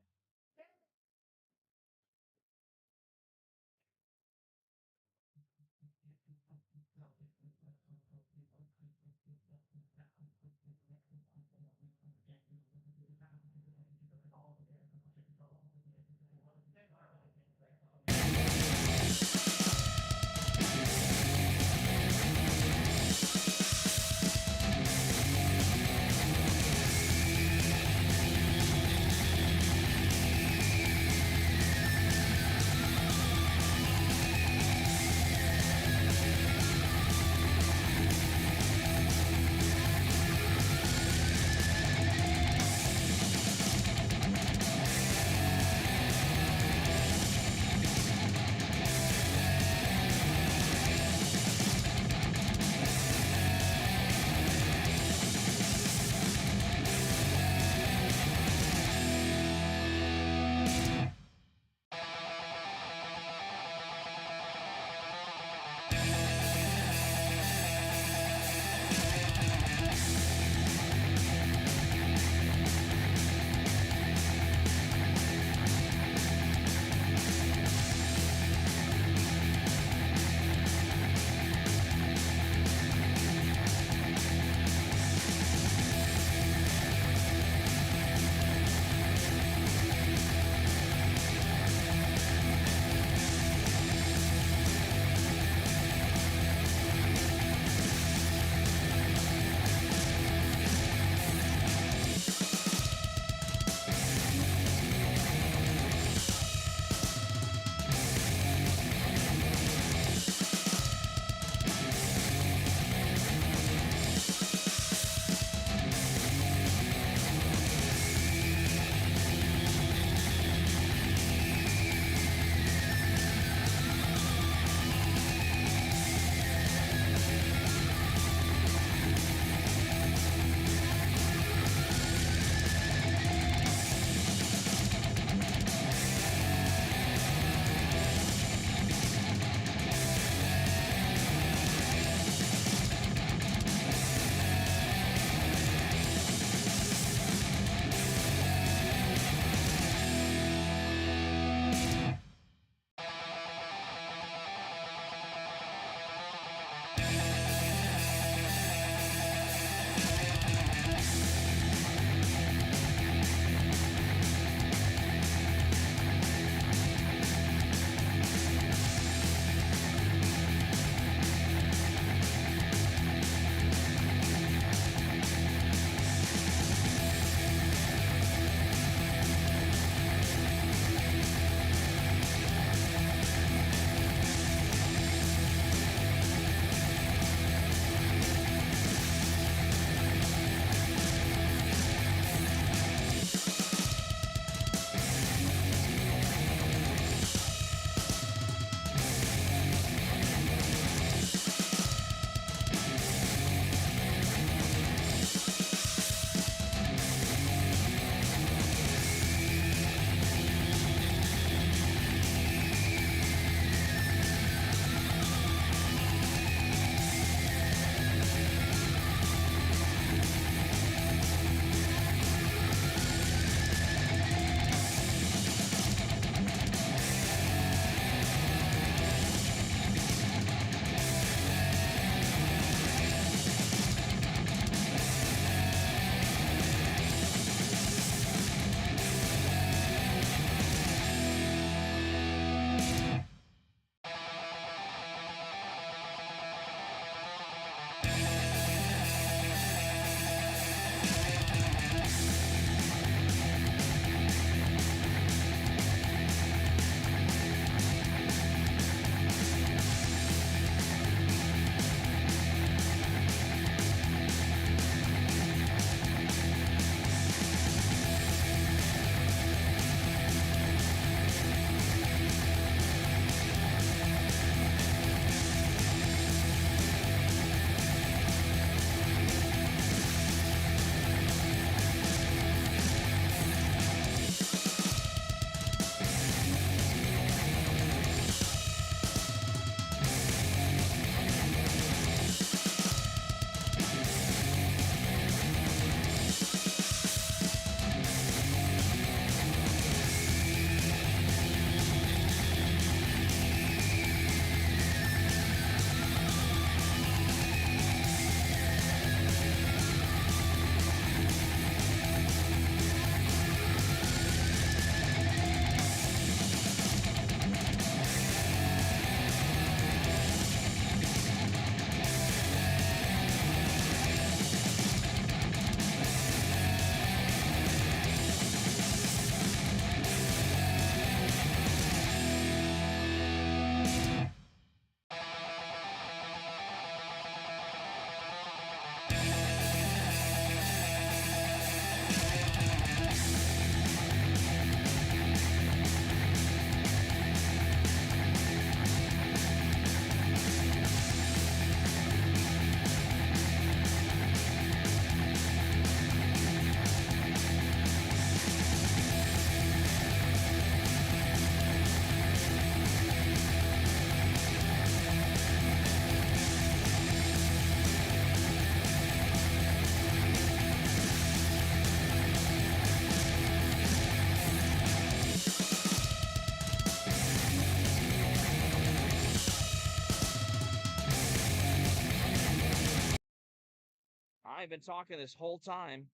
I've been talking this whole time.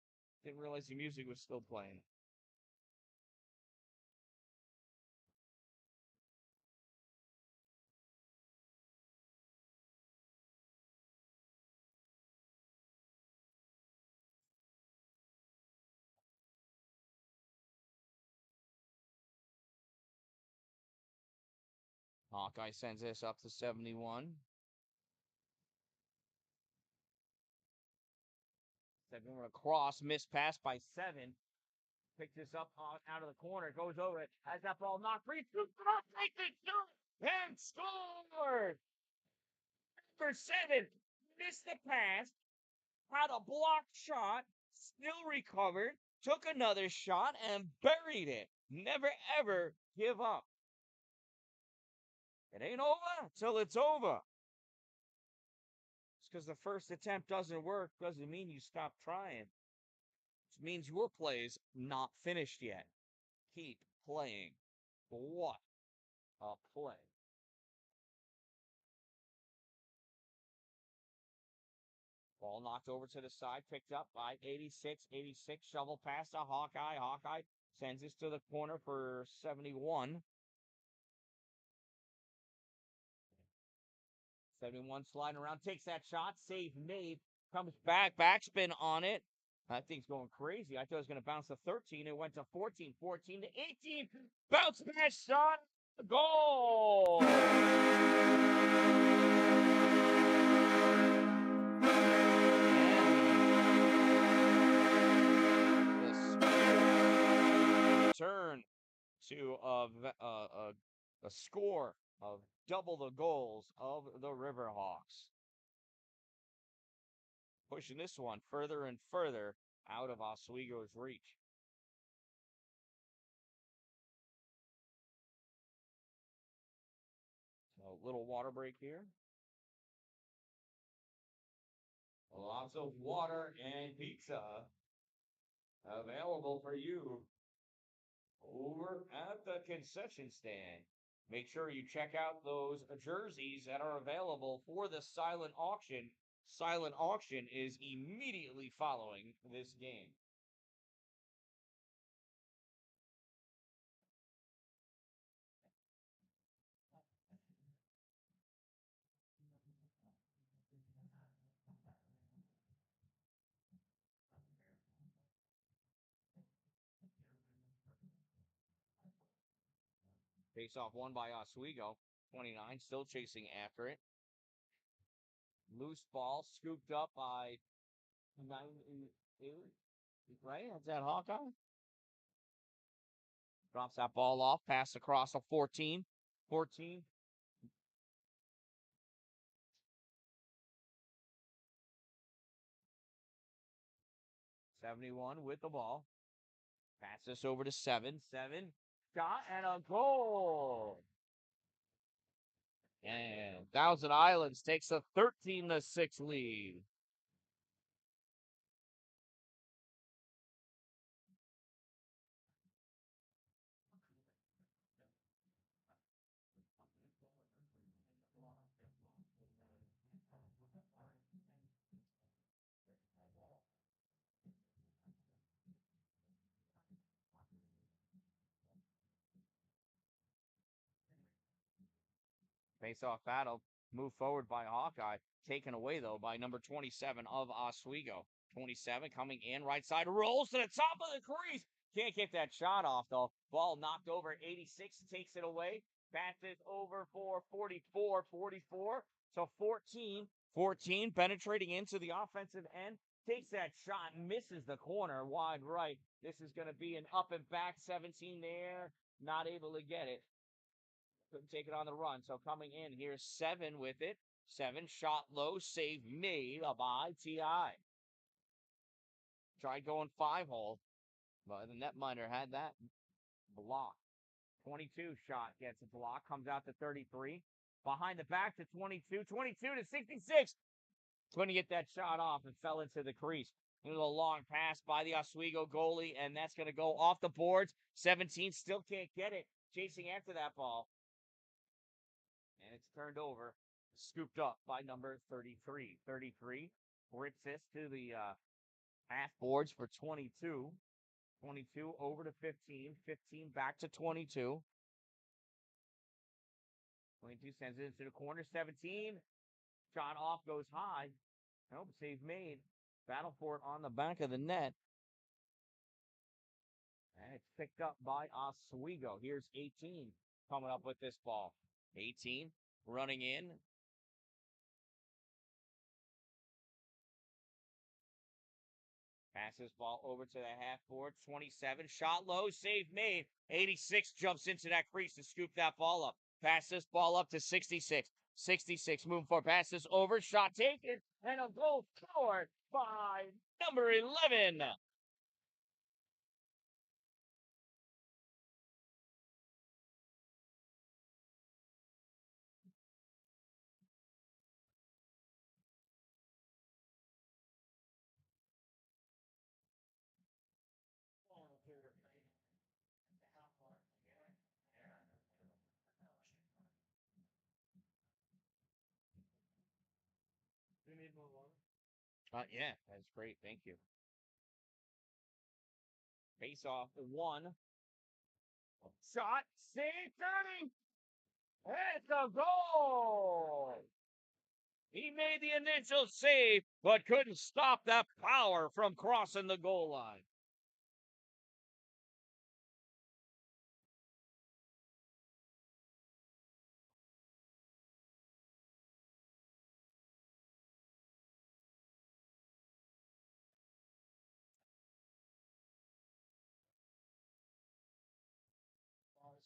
Didn't realize the music was still playing. Hawkeye sends this up to 71. 7 across, missed pass by 7. Picks this up out of the corner, goes over it, has that ball knocked free, shoots it up, takes it, shoots, and scores! For 7, missed the pass, had a blocked shot, still recovered, took another shot, and buried it. Never ever give up. It ain't over till it's over. Just because the first attempt doesn't work doesn't mean you stop trying. It means your play's not finished yet. Keep playing. What a play. Ball knocked over to the side, picked up by 86. 86, shovel pass to Hawkeye. Hawkeye sends this to the corner for 71. 71 sliding around, takes that shot, save made, comes back, backspin on it. That thing's going crazy. I thought it was going to bounce to 13. It went to 14, 14 to 18. Bounce back shot, goal! Turn to a score of double the goals of the Riverhawks. Pushing this one further and further out of Oswego's reach. A little water break here. Lots of water and pizza available for you over at the concession stand. Make sure you check out those jerseys that are available for the silent auction. Silent auction is immediately following this game. Face off won by Oswego. 29, still chasing after it. Loose ball scooped up by 98. Right? That's that Hawkeye. Drops that ball off. Pass across a 14. 14. '71 with the ball. Pass this over to 7. 7. Shot and a goal. And Thousand Islands takes a 13-6 lead. Face-off battle. Move forward by Hawkeye. Taken away, though, by number 27 of Oswego. 27 coming in. Right side. Rolls to the top of the crease. Can't get that shot off, though. Ball knocked over. 86 takes it away. Passes over for 44. 44 to 14. 14 penetrating into the offensive end. Takes that shot. Misses the corner. Wide right. This is going to be an up and back. 17 there. Not able to get it. Couldn't take it on the run. So coming in here, 7 with it. 7 shot low, save made by T.I. Tried going 5-hole, but the netminder had that blocked. 22 shot gets a block, comes out to 33. Behind the back to 22. 22 to 66. Couldn't get that shot off and fell into the crease. A little long pass by the Oswego goalie, and that's going to go off the boards. 17 still can't get it. Chasing after that ball. And it's turned over, scooped up by number 33. 33 Rips this to the half boards for 22. 22 over to 15. 15 back to 22. 22 sends it into the corner. 17. Shot off, goes high. Nope, save made. Battle for it on the back of the net. And it's picked up by Oswego. Here's 18 coming up with this ball. 18 running in. Passes ball over to the half board. 27. Shot low. Save made. 86 jumps into that crease to scoop that ball up. Pass this ball up to 66. 66 moving forward. Passes over. Shot taken. And a goal scored by number 11. We need more water. Yeah, that's great. Thank you. Face off 1. Shot. Save turning. It's a goal. He made the initial save, but couldn't stop that power from crossing the goal line.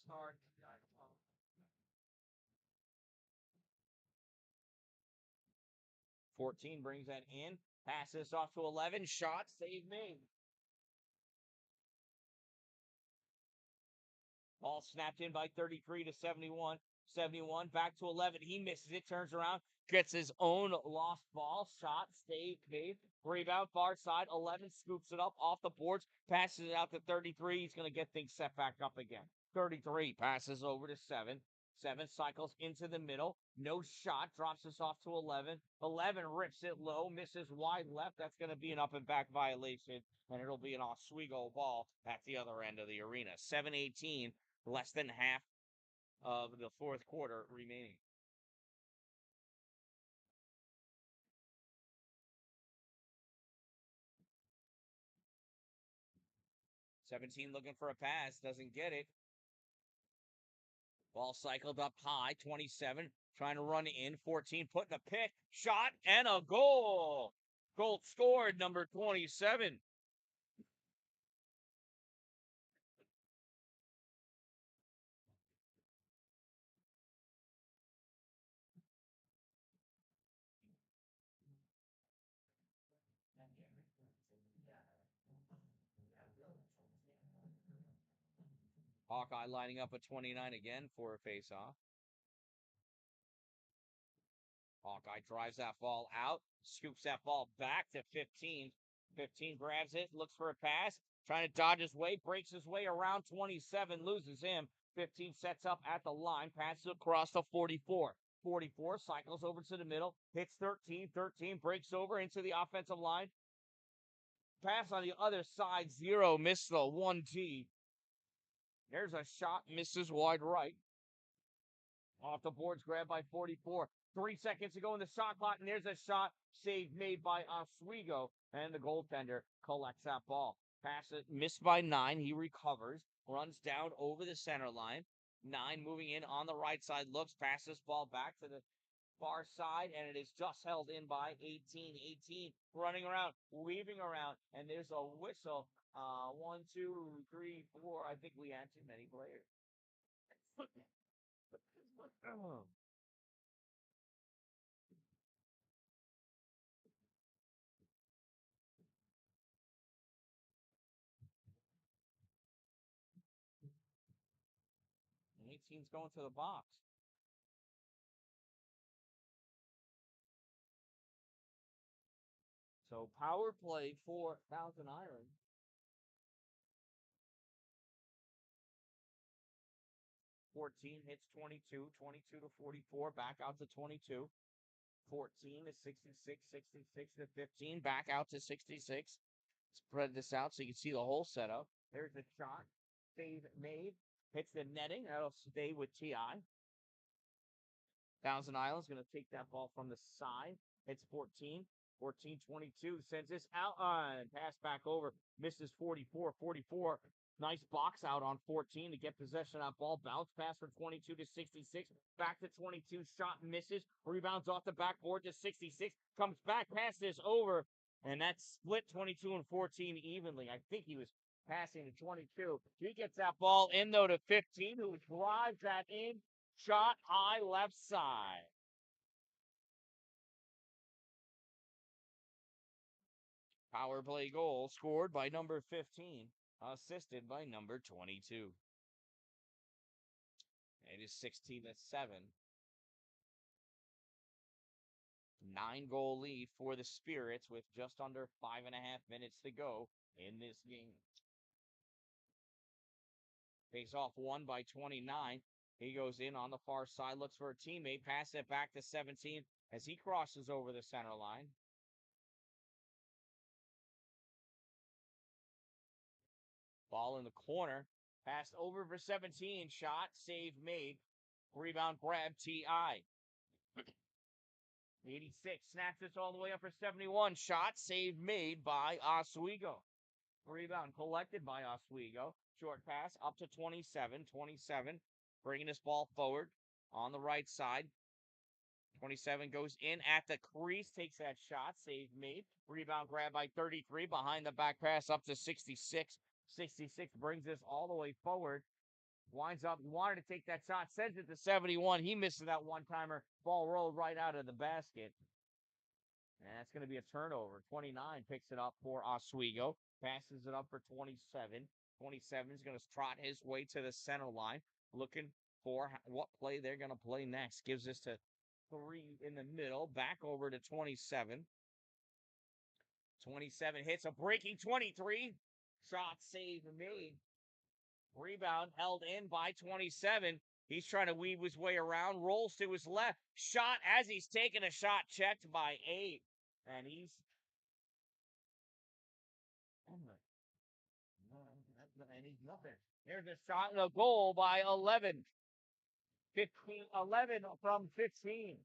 Start. 14 brings that in. Passes off to 11. Shot. Save made. Ball snapped in by 33 to 71. 71 back to 11. He misses it. Turns around. Gets his own lost ball. Shot. Save made. Rebound. Far side. 11 scoops it up off the boards. Passes it out to 33. He's going to get things set back up again. 33 passes over to 7. 7 cycles into the middle. No shot. Drops this off to 11. 11 rips it low. Misses wide left. That's going to be an up and back violation. And it'll be an Oswego ball at the other end of the arena. 7:18. Less than half of the fourth quarter remaining. '17 looking for a pass. Doesn't get it. Ball cycled up high. 27 trying to run in. 14 putting a pick. Shot and a goal. Goal scored, number 27. Hawkeye lining up at 29 again for a face-off. Hawkeye drives that ball out, scoops that ball back to 15. 15 grabs it, looks for a pass, trying to dodge his way, breaks his way around 27, loses him. 15 sets up at the line, passes across to 44. 44 cycles over to the middle, hits 13. 13 breaks over into the offensive line. Pass on the other side, 0, missed the 1T. There's a shot, misses wide right. Off the boards, grabbed by 44. 3 seconds to go in the shot clock, and there's a shot save made by Oswego, and the goaltender collects that ball. Pass it, missed by 9. He recovers, runs down over the center line. 9 moving in on the right side, looks, passes this ball back to the far side, and it is just held in by 18. 18 running around, weaving around, and there's a whistle. 1, 2, 3, 4. I think we had too many players. 18's going to the box. So power play for Thousand Iron. 14 hits 22, 22 to 44, back out to 22. 14 to 66, 66 to 15, back out to 66. Spread this out so you can see the whole setup. There's a shot. Save made. Hits the netting. That'll stay with T.I. Thousand Island's going to take that ball from the side. Hits 14. 14-22. Sends this out. Pass back over. Misses 44. 44. Nice box out on 14 to get possession of that ball. Bounce pass from 22 to 66. Back to 22. Shot misses. Rebounds off the backboard to 66. Comes back. Passes over. And that's split 22 and 14 evenly. I think he was passing to 22. He gets that ball in, though, to 15, who drives that in. Shot high left side. Power play goal scored by number 15, assisted by number 22. It is 16-7. 9-goal lead for the Spirits with just under 5.5 minutes to go in this game. Face off one by 29. He goes in on the far side, looks for a teammate, pass it back to 17 as he crosses over the center line. Ball in the corner, passed over for 17, shot, save made, rebound grab, T.I. 86, snaps this all the way up for 71, shot, save made by Oswego. Rebound collected by Oswego. Short pass up to 27. 27 bringing this ball forward on the right side. 27 goes in at the crease, takes that shot, save made. Rebound grab by 33, behind the back pass up to 66. 66 brings this all the way forward. Winds up, wanted to take that shot, sends it to 71. He misses that one-timer. Ball rolled right out of the basket. And that's going to be a turnover. 29 picks it up for Oswego. Passes it up for 27. 27 is going to trot his way to the center line, looking for what play they're going to play next. Gives this to 3 in the middle. Back over to 27. 27 hits a breaking 23. Shot save made. Rebound held in by 27. He's trying to weave his way around. Rolls to his left. Shot as he's taking a shot. Checked by 8. And he's nothing. There's a shot and a goal by 11. 11 from 15.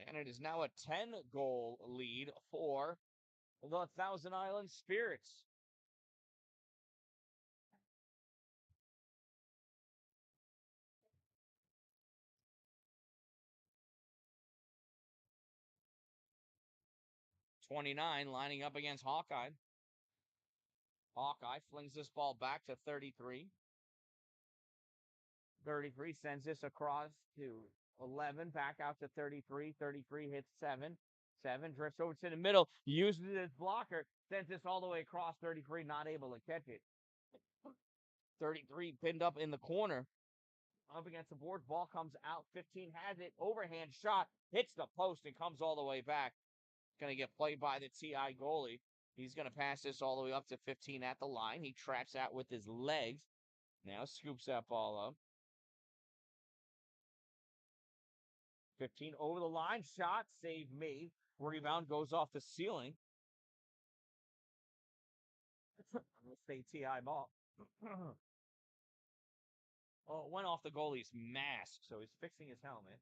And it is now a 10-goal lead for the Thousand Island Spirits. '29 lining up against Hawkeye. Hawkeye flings this ball back to 33. 33 sends this across to 11, back out to 33. 33 hits 7. 7 drifts over to the middle, uses it as blocker, sends this all the way across. 33 not able to catch it. 33 pinned up in the corner. Up against the board, ball comes out. 15 has it, overhand shot, hits the post and comes all the way back. Going to get played by the T.I. goalie. He's going to pass this all the way up to 15 at the line. He traps that with his legs. Now scoops that ball up. 15 over the line. Shot, save made. Rebound goes off the ceiling. We'll say T.I. ball. Oh, it went off the goalie's mask, so he's fixing his helmet.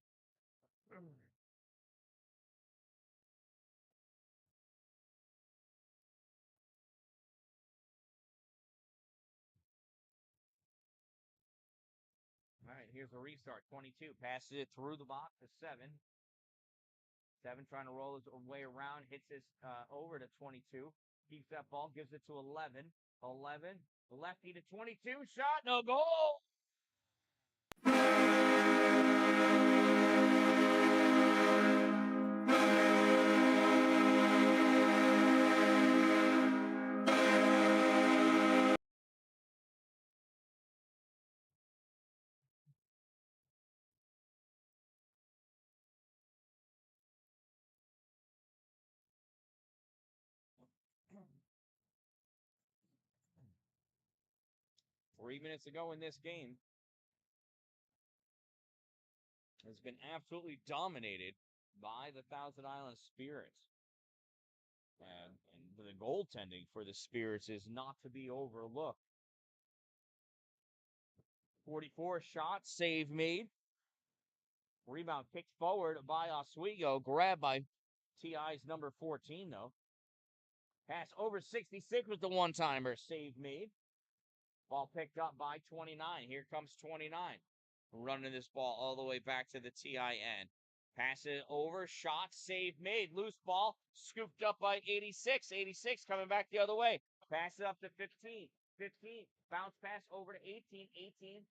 All right, here's a restart. 22 passes it through the box to 7. 7 trying to roll his way around, hits this over to 22. Keeps that ball, gives it to 11. 11, lefty to 22, shot, no goal! Three minutes to go in this game. has been absolutely dominated by the Thousand Island Spirits. And the goaltending for the Spirits is not to be overlooked. 44 shot, save made. Rebound kicked forward by Oswego, grabbed by TI's number 14, though. Pass over 66 with the one-timer, save made. Ball picked up by 29. Here comes 29. Running this ball all the way back to the TI end. Pass it over, shot, save made. Loose ball, scooped up by 86. 86 coming back the other way. Pass it up to 15. 15, bounce pass over to 18. 18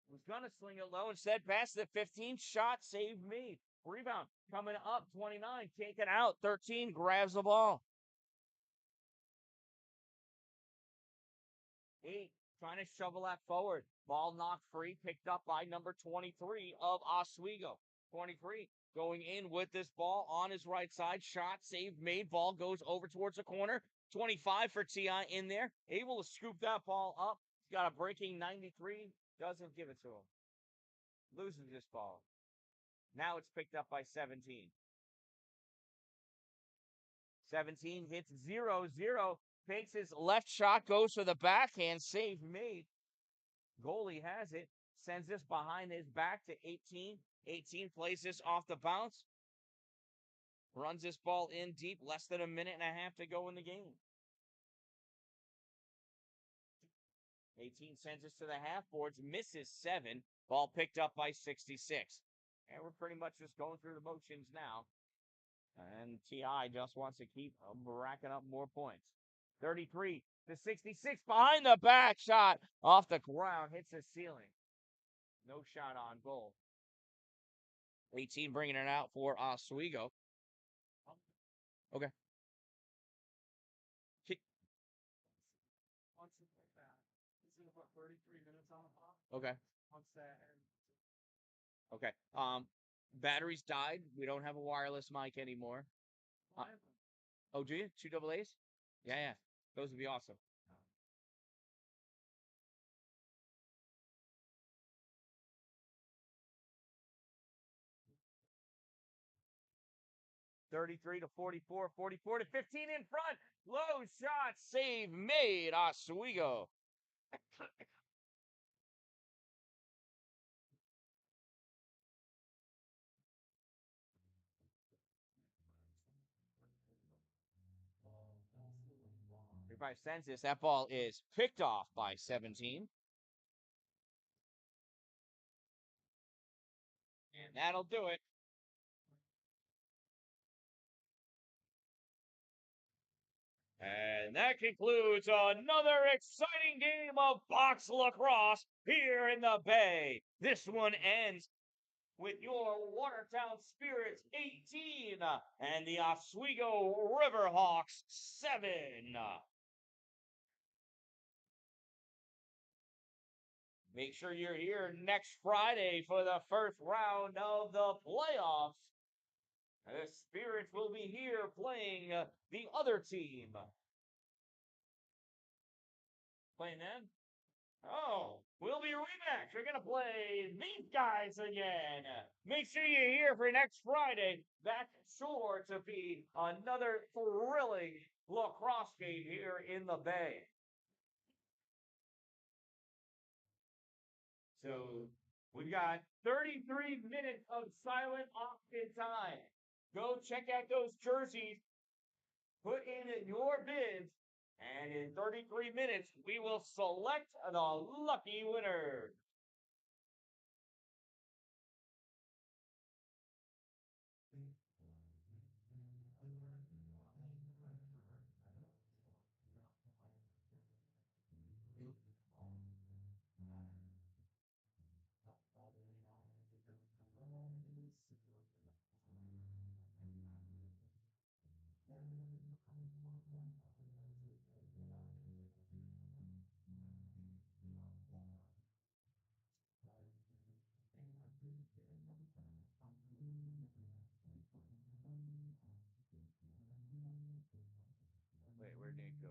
was going to sling it low. Instead, pass to 15. Shot, save made. Rebound coming up. 29, taken out. 13 grabs the ball. 8 trying to shovel that forward. Ball knocked free, picked up by number 23 of Oswego. 23 going in with this ball on his right side. Shot, save made. Ball goes over towards the corner. 25 for TI in there. Able to scoop that ball up. He's got a breaking 93. Doesn't give it to him. Loses this ball. Now it's picked up by 17. 17 hits 0-0. Fakes his left shot, goes for the backhand, save made. Goalie has it, sends this behind his back to 18. 18 plays this off the bounce. Runs this ball in deep, less than a minute and a half to go in the game. 18 sends this to the half boards, misses 7. Ball picked up by 66. And we're pretty much just going through the motions now. And TI just wants to keep racking up more points. 33 to 66 behind the back shot off the ground, hits the ceiling. No shot on goal. 18 bringing it out for Oswego. Okay. Once it's like that, it's gonna put 33 minutes on the clock. Okay. Once that ends. Okay. Batteries died. We don't have a wireless mic anymore. Oh, do you? 2 AA's? Yeah. Those would be awesome. 33 to 44, 44 to 15 in front. Low shot, save made, Oswego. Everybody sends this. That ball is picked off by 17. And that'll do it. And that concludes another exciting game of box lacrosse here in the Bay. This one ends with your Watertown Spirits 18 and the Oswego Riverhawks 7. Make sure you're here next Friday for the first round of the playoffs. The Spirits will be here playing the other team. Playing them? Oh, we'll be rematch. We're going to play these guys again. Make sure you're here for next Friday. That's sure to be another thrilling lacrosse game here in the Bay. So we've got 33 minutes of silent auction time. Go check out those jerseys. Put in your bids. And in 33 minutes, we will select the lucky winner. Wait, where did it go?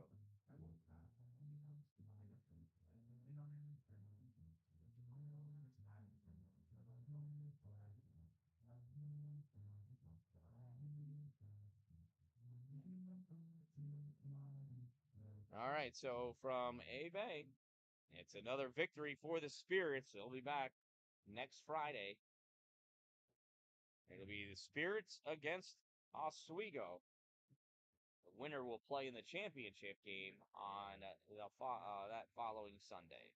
All right, so from A Bay, it's another victory for the Spirits. They'll be back next Friday. It'll be the Spirits against Oswego. The winner will play in the championship game on that following Sunday.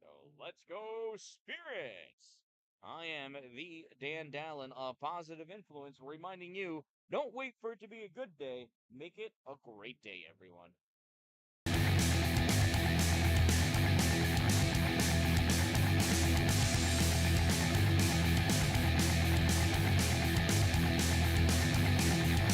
So let's go, Spirits! I am the Dan Dallin of Positive Influence, reminding you, don't wait for it to be a good day. Make it a great day, everyone.